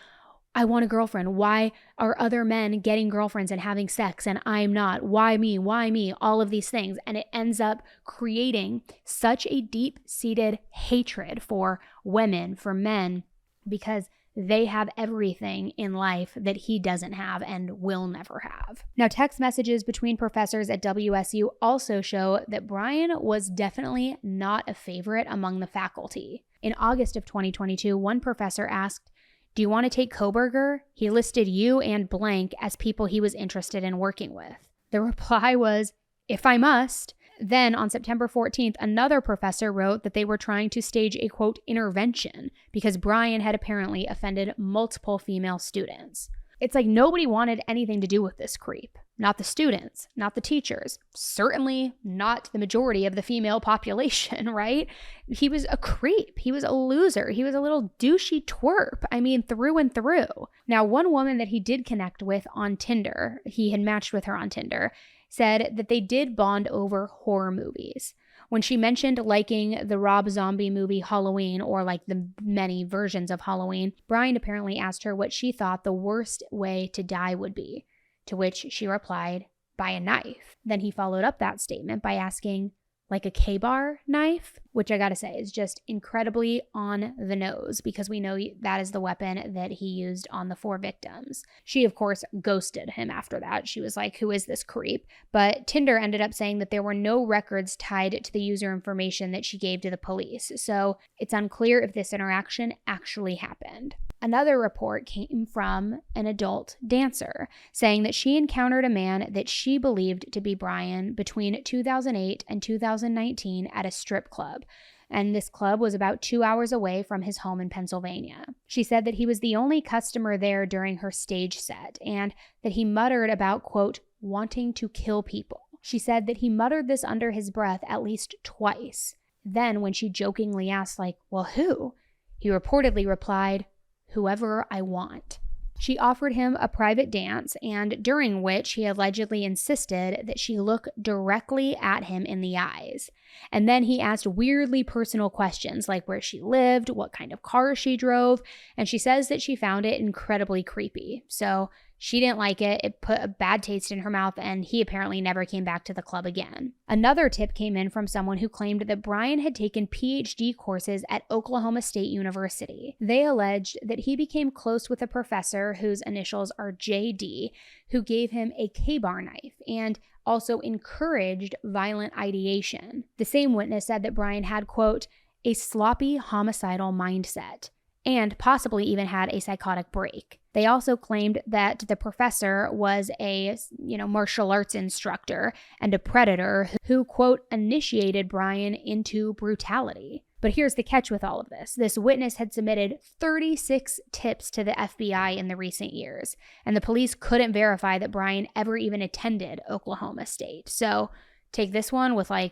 I want a girlfriend. Why are other men getting girlfriends and having sex and I'm not? Why me? Why me? All of these things. And it ends up creating such a deep-seated hatred for women, for men, because they have everything in life that he doesn't have and will never have. Now, text messages between professors at WSU also show that Bryan was definitely not a favorite among the faculty. In August of 2022, one professor asked, do you want to take Kohberger? He listed you and blank as people he was interested in working with. The reply was, if I must. Then on September 14th, another professor wrote that they were trying to stage a, quote, intervention because Bryan had apparently offended multiple female students. It's like nobody wanted anything to do with this creep. Not the students, not the teachers, certainly not the majority of the female population, right? He was a creep. He was a loser. He was a little douchey twerp. I mean, through and through. Now, one woman that he did connect with on Tinder, he had matched with her on Tinder, said that they did bond over horror movies. When she mentioned liking the Rob Zombie movie Halloween, or like the many versions of Halloween, Bryan apparently asked her what she thought the worst way to die would be, to which she replied, by a knife. Then he followed up that statement by asking, like a K-bar knife, which I gotta say is just incredibly on the nose, because we know that is the weapon that he used on the 4 victims. She, of course, ghosted him after that. She was like, who is this creep? But Tinder ended up saying that there were no records tied to the user information that she gave to the police, so it's unclear if this interaction actually happened. Another report came from an adult dancer saying that she encountered a man that she believed to be Bryan between 2008 and 2019 at a strip club, and this club was about 2 hours away from his home in Pennsylvania. She said that he was the only customer there during her stage set, and that he muttered about, quote, wanting to kill people. She said that he muttered this under his breath at least twice. Then when she jokingly asked, like, well, who? He reportedly replied, whoever I want. She offered him a private dance, and during which he allegedly insisted that she look directly at him in the eyes. And then he asked weirdly personal questions like where she lived, what kind of car she drove, and she says that she found it incredibly creepy. So she didn't like it. It put a bad taste in her mouth, and he apparently never came back to the club again. Another tip came in from someone who claimed that Bryan had taken PhD courses at Oklahoma State University. They alleged that he became close with a professor whose initials are JD, who gave him a K-bar knife and also encouraged violent ideation. The same witness said that Bryan had, quote, a sloppy homicidal mindset, and possibly even had a psychotic break. They also claimed that the professor was a, martial arts instructor and a predator who, quote, initiated Bryan into brutality. But here's the catch with all of this. This witness had submitted 36 tips to the FBI in the recent years, and the police couldn't verify that Bryan ever even attended Oklahoma State. So take this one with a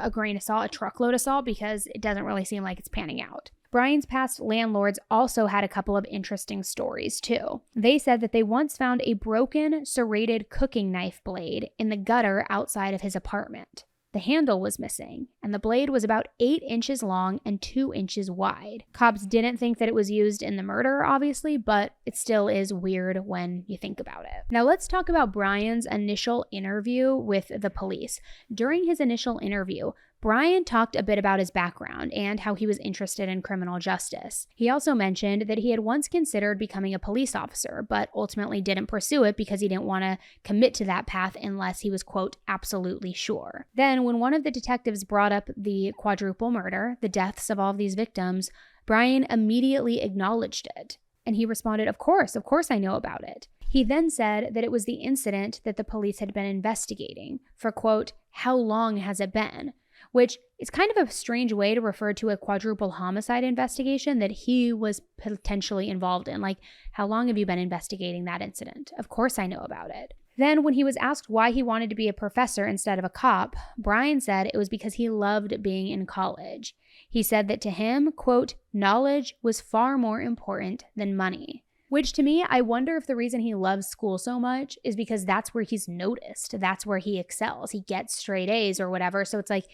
grain of salt, a truckload of salt, because it doesn't really seem like it's panning out. Bryan's past landlords also had a couple of interesting stories too. They said that they once found a broken, serrated cooking knife blade in the gutter outside of his apartment. The handle was missing, and the blade was about 8 inches long and 2 inches wide. Cops didn't think that it was used in the murder, obviously, but it still is weird when you think about it. Now let's talk about Bryan's initial interview with the police. During his initial interview, Bryan talked a bit about his background and how he was interested in criminal justice. He also mentioned that he had once considered becoming a police officer, but ultimately didn't pursue it because he didn't want to commit to that path unless he was, quote, absolutely sure. Then, when one of the detectives brought up the quadruple murder, the deaths of all of these victims, Bryan immediately acknowledged it. And he responded, of course I know about it. He then said that it was the incident that the police had been investigating for, quote, how long has it been? Which is kind of a strange way to refer to a quadruple homicide investigation that he was potentially involved in. Like, how long have you been investigating that incident? Of course I know about it. Then when he was asked why he wanted to be a professor instead of a cop, Bryan said it was because he loved being in college. He said that to him, quote, knowledge was far more important than money. Which to me, I wonder if the reason he loves school so much is because that's where he's noticed. That's where he excels. He gets straight A's or whatever. So it's like,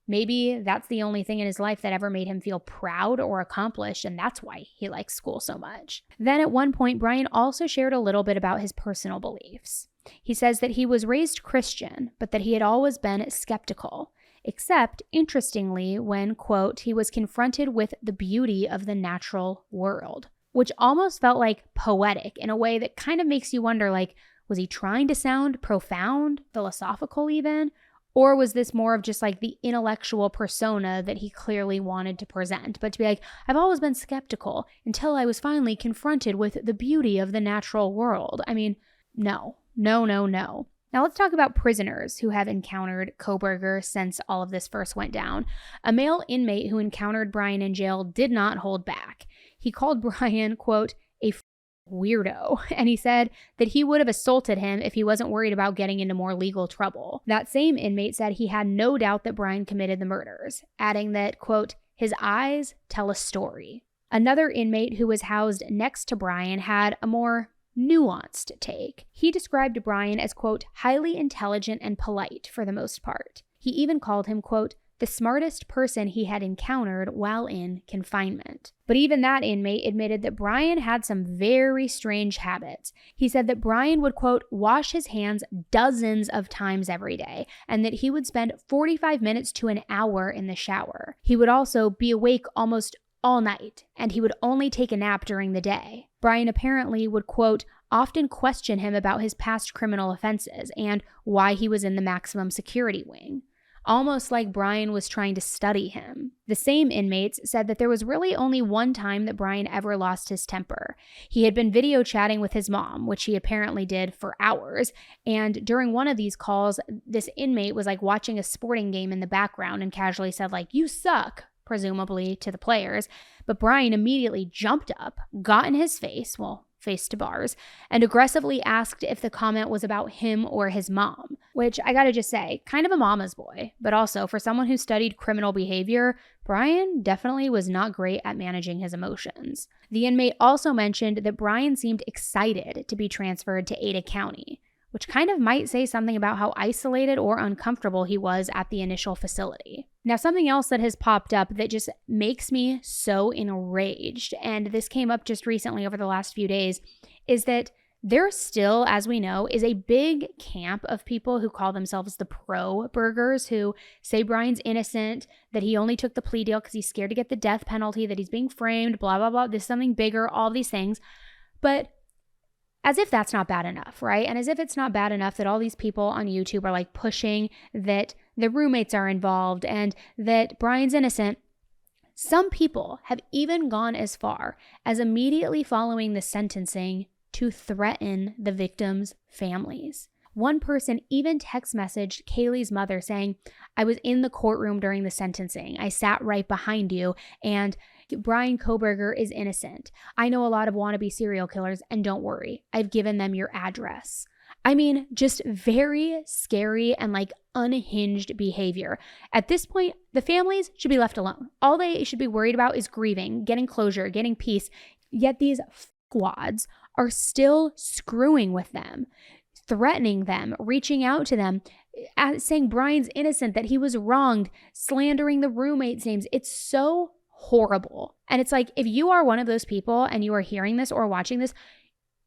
maybe that's the only thing in his life that ever made him feel proud or accomplished, and that's why he likes school so much. Then at one point, Bryan also shared a little bit about his personal beliefs. He says that he was raised Christian, but that he had always been skeptical, except, interestingly, when, quote, he was confronted with the beauty of the natural world, which almost felt like poetic in a way that kind of makes you wonder, like, was he trying to sound profound, philosophical even? Or was this more of just like the intellectual persona that he clearly wanted to present? But to be like, I've always been skeptical until I was finally confronted with the beauty of the natural world. I mean, no. Now let's talk about prisoners who have encountered Kohberger since all of this first went down. A male inmate who encountered Bryan in jail did not hold back. He called Bryan, quote, a weirdo. And he said that he would have assaulted him if he wasn't worried about getting into more legal trouble. That same inmate said he had no doubt that Bryan committed the murders, adding that, quote, his eyes tell a story. Another inmate who was housed next to Bryan had a more nuanced take. He described Bryan as, quote, highly intelligent and polite for the most part. He even called him, quote, the smartest person he had encountered while in confinement. But even that inmate admitted that Bryan had some very strange habits. He said that Bryan would, quote, wash his hands dozens of times every day, and that he would spend 45 minutes to an hour in the shower. He would also be awake almost all night, and he would only take a nap during the day. Bryan apparently would, quote, often question him about his past criminal offenses and why he was in the maximum security wing. Almost like Bryan was trying to study him. The same inmates said that there was really only one time that Bryan ever lost his temper. He had been video chatting with his mom, which he apparently did for hours, and during one of these calls, this inmate was like watching a sporting game in the background and casually said like, you suck, presumably to the players, but Bryan immediately jumped up, got in his face, face to bars, and aggressively asked if the comment was about him or his mom, which I gotta just say, kind of a mama's boy, but also for someone who studied criminal behavior, Bryan definitely was not great at managing his emotions. The inmate also mentioned that Bryan seemed excited to be transferred to Ada County, which kind of might say something about how isolated or uncomfortable he was at the initial facility. Now, something else that has popped up that just makes me so enraged, and this came up just recently over the last few days, is that there still, as we know, is a big camp of people who call themselves the pro-burgers, who say Bryan's innocent, that he only took the plea deal because he's scared to get the death penalty, that he's being framed, blah, blah, blah, there's something bigger, all these things. But as if that's not bad enough, right? And as if it's not bad enough that all these people on YouTube are like pushing that the roommates are involved and that Bryan's innocent, some people have even gone as far as immediately following the sentencing to threaten the victims' families. One person even text messaged Kaylee's mother saying, I was in the courtroom during the sentencing. I sat right behind you, and Bryan Kohberger is innocent. I know a lot of wannabe serial killers, and don't worry, I've given them your address. I mean, just very scary and like unhinged behavior. At this point, the families should be left alone. All they should be worried about is grieving, getting closure, getting peace. Yet these squads are still screwing with them, threatening them, reaching out to them, saying Bryan's innocent, that he was wronged, slandering the roommates' names. It's so horrible. And it's like, if you are one of those people and you are hearing this or watching this,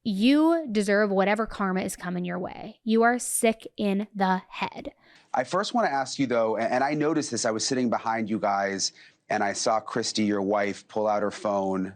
you deserve whatever karma is coming your way. You are sick in the head. I first want to ask you, though, and I noticed this, I was sitting behind you guys and I saw Christy, your wife, pull out her phone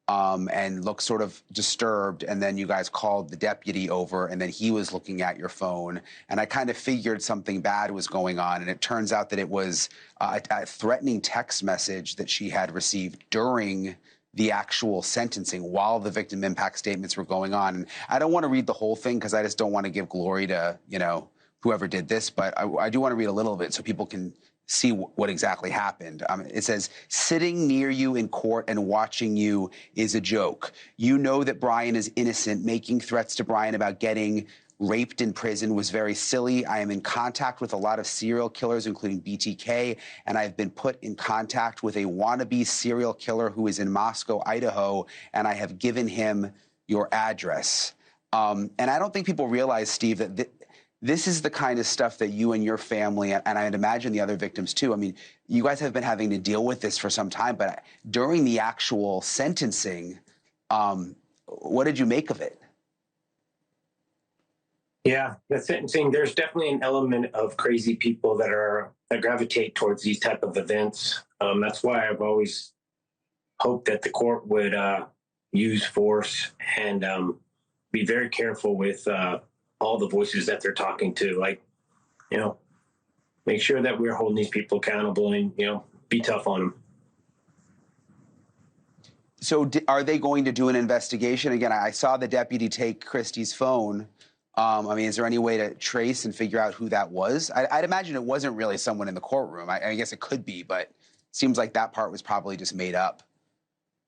and look sort of disturbed, and then you guys called the deputy over, and then he was looking at your phone, and I kind of figured something bad was going on, and it turns out that it was a threatening text message that she had received during the actual sentencing while the victim impact statements were going on. And I don't want to read the whole thing because I just don't want to give glory to, whoever did this, but I do want to read a little bit so people can see what exactly happened. It says, sitting near you in court and watching you is a joke. You know that Bryan is innocent. Making threats to Bryan about getting raped in prison was very silly. I am in contact with a lot of serial killers, including BTK, and I've been put in contact with a wannabe serial killer who is in Moscow, Idaho, and I have given him your address. And I don't think people realize, Steve, that this is the kind of stuff that you and your family, and I'd imagine the other victims too, I mean, you guys have been having to deal with this for some time, but during the actual sentencing, what did you make of it? Yeah, the sentencing, there's definitely an element of crazy people that gravitate towards these type of events. That's why I've always hoped that the court would use force and be very careful with all the voices that they're talking to, like, make sure that we're holding these people accountable and, be tough on them. So are they going to do an investigation? Again, I saw the deputy take Christy's phone. I mean, is there any way to trace and figure out who that was? I'd imagine it wasn't really someone in the courtroom. I guess it could be, but it seems like that part was probably just made up.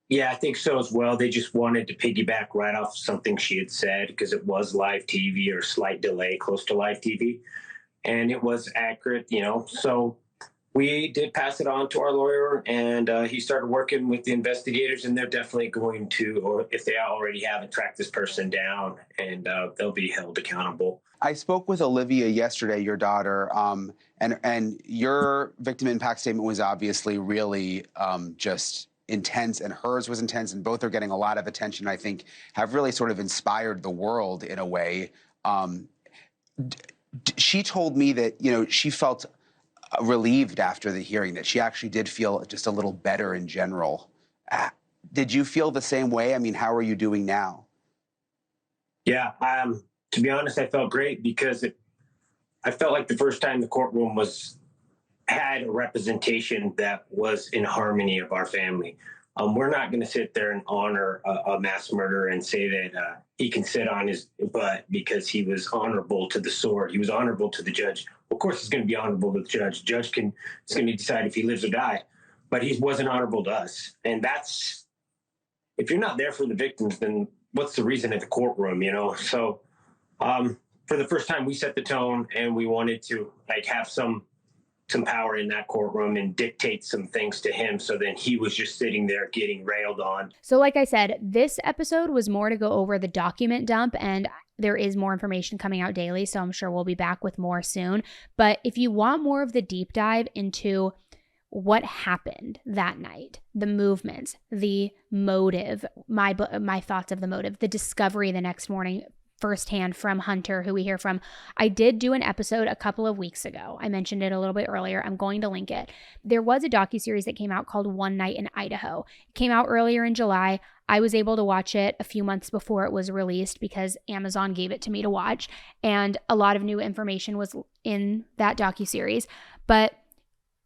Yeah, I think so as well. They just wanted to piggyback right off something she had said because it was live TV or slight delay close to live TV. And it was accurate, So we did pass it on to our lawyer, and he started working with the investigators, and they're definitely going to, or if they already haven't, track this person down, and they'll be held accountable. I spoke with Olivia yesterday, your daughter, and your victim impact statement was obviously really just intense, and hers was intense, and both are getting a lot of attention, I think, have really sort of inspired the world in a way. She told me that, she felt relieved after the hearing, that she actually did feel just a little better in general. Did you feel the same way? I mean, how are you doing now? Yeah, to be honest, I felt great because I felt like the first time the courtroom had a representation that was in harmony of our family. We're not going to sit there and honor a mass murderer and say that he can sit on his butt because he was honorable to the sword. He was honorable to the judge. Of course, he's going to be honorable to the judge. The judge is going to decide if he lives or die, but he wasn't honorable to us. And if you're not there for the victims, then what's the reason at the courtroom, So for the first time, we set the tone, and we wanted to have some power in that courtroom and dictate some things to him. So then he was just sitting there getting railed on. So like I said, this episode was more to go over the document dump, and there is more information coming out daily. So I'm sure we'll be back with more soon. But if you want more of the deep dive into what happened that night, the movements, the motive, my thoughts of the motive, the discovery the next morning firsthand from Hunter, who we hear from. I did do an episode a couple of weeks ago. I mentioned it a little bit earlier. I'm going to link it. There was a docuseries that came out called One Night in Idaho. It came out earlier in July. I was able to watch it a few months before it was released because Amazon gave it to me to watch, and a lot of new information was in that docuseries. But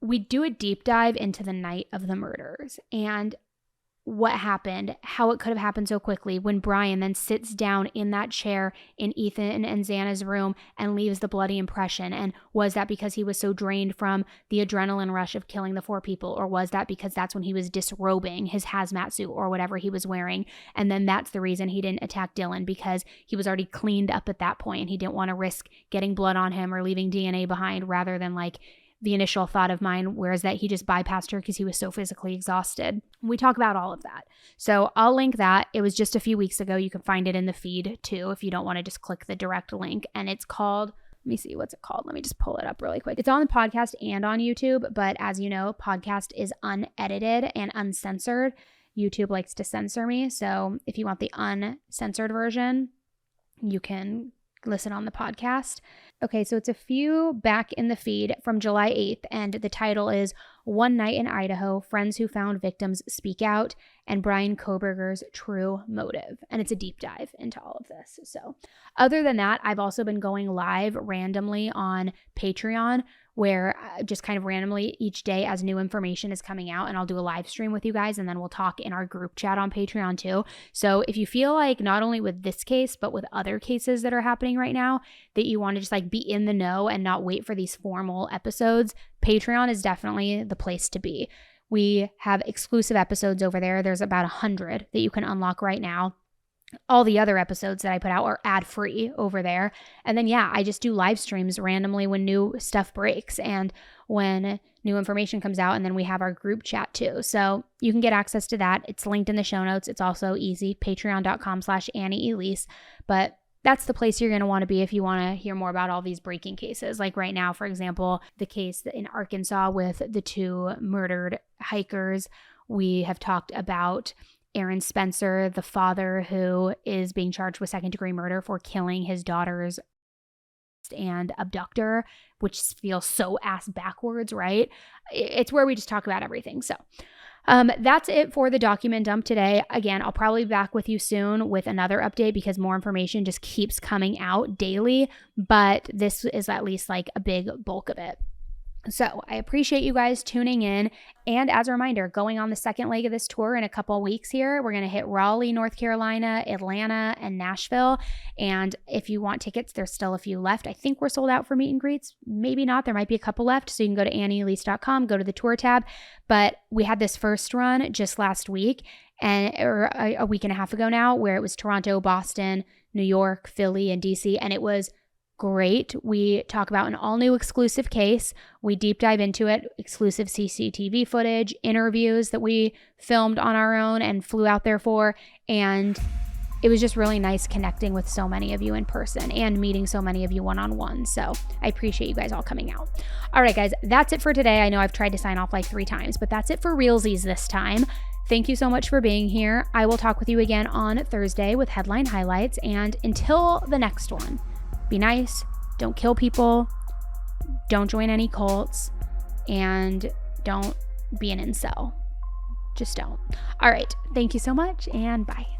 we do a deep dive into the night of the murders and what happened, how it could have happened so quickly when Bryan then sits down in that chair in Ethan and Xana's room and leaves the bloody impression. And was that because he was so drained from the adrenaline rush of killing the 4 people? Or was that because that's when he was disrobing his hazmat suit or whatever he was wearing? And then that's the reason he didn't attack Dylan, because he was already cleaned up at that point and he didn't want to risk getting blood on him or leaving DNA behind, rather than the initial thought of mine, whereas that he just bypassed her because he was so physically exhausted. We talk about all of that. So I'll link that. It was just a few weeks ago. You can find it in the feed too if you don't want to just click the direct link. And it's called, let me see, what's it called? Let me just pull it up really quick. It's on the podcast and on YouTube, but as you know, podcast is unedited and uncensored. YouTube likes to censor me. So if you want the uncensored version, you can listen on the podcast. Okay, so it's a few back in the feed from July 8th, and the title is One Night in Idaho, Friends Who Found Victims Speak Out, and Bryan Kohberger's True Motive. And it's a deep dive into all of this. So other than that, I've also been going live randomly on Patreon, where just kind of randomly each day as new information is coming out, and I'll do a live stream with you guys, and then we'll talk in our group chat on Patreon too. So if you feel like not only with this case, but with other cases that are happening right now, that you want to just be in the know and not wait for these formal episodes, Patreon is definitely the place to be. We have exclusive episodes over there. There's about 100 that you can unlock right now. All the other episodes that I put out are ad-free over there. And then, I just do live streams randomly when new stuff breaks and when new information comes out. And then we have our group chat too. So you can get access to that. It's linked in the show notes. It's also easy, patreon.com/AnnieElise. But that's the place you're going to want to be if you want to hear more about all these breaking cases. Like right now, for example, the case in Arkansas with the 2 murdered hikers. We have talked about Aaron Spencer, the father who is being charged with second-degree murder for killing his daughter's and abductor, which feels so ass backwards, right? It's where we just talk about everything. So that's it for the document dump today. Again, I'll probably be back with you soon with another update because more information just keeps coming out daily, but this is at least a big bulk of it. So I appreciate you guys tuning in. And as a reminder, going on the second leg of this tour in a couple of weeks here, we're going to hit Raleigh, North Carolina, Atlanta, and Nashville. And if you want tickets, there's still a few left. I think we're sold out for meet and greets. Maybe not. There might be a couple left. So you can go to AnnieElise.com, go to the tour tab. But we had this first run just last week, or a week and a half ago now, where it was Toronto, Boston, New York, Philly, and DC, and it was great. We talk about an all-new exclusive case. We deep dive into it, exclusive CCTV footage, interviews that we filmed on our own and flew out there for, and it was just really nice connecting with so many of you in person and meeting so many of you one-on-one. So I appreciate you guys all coming out. All right, guys, that's it for today. I know I've tried to sign off like 3 times, but that's it for realsies this time. Thank you so much for being here. I will talk with you again on Thursday with headline highlights. And until the next one, be nice, don't kill people, don't join any cults, and don't be an incel. Just don't. All right, thank you so much, and bye.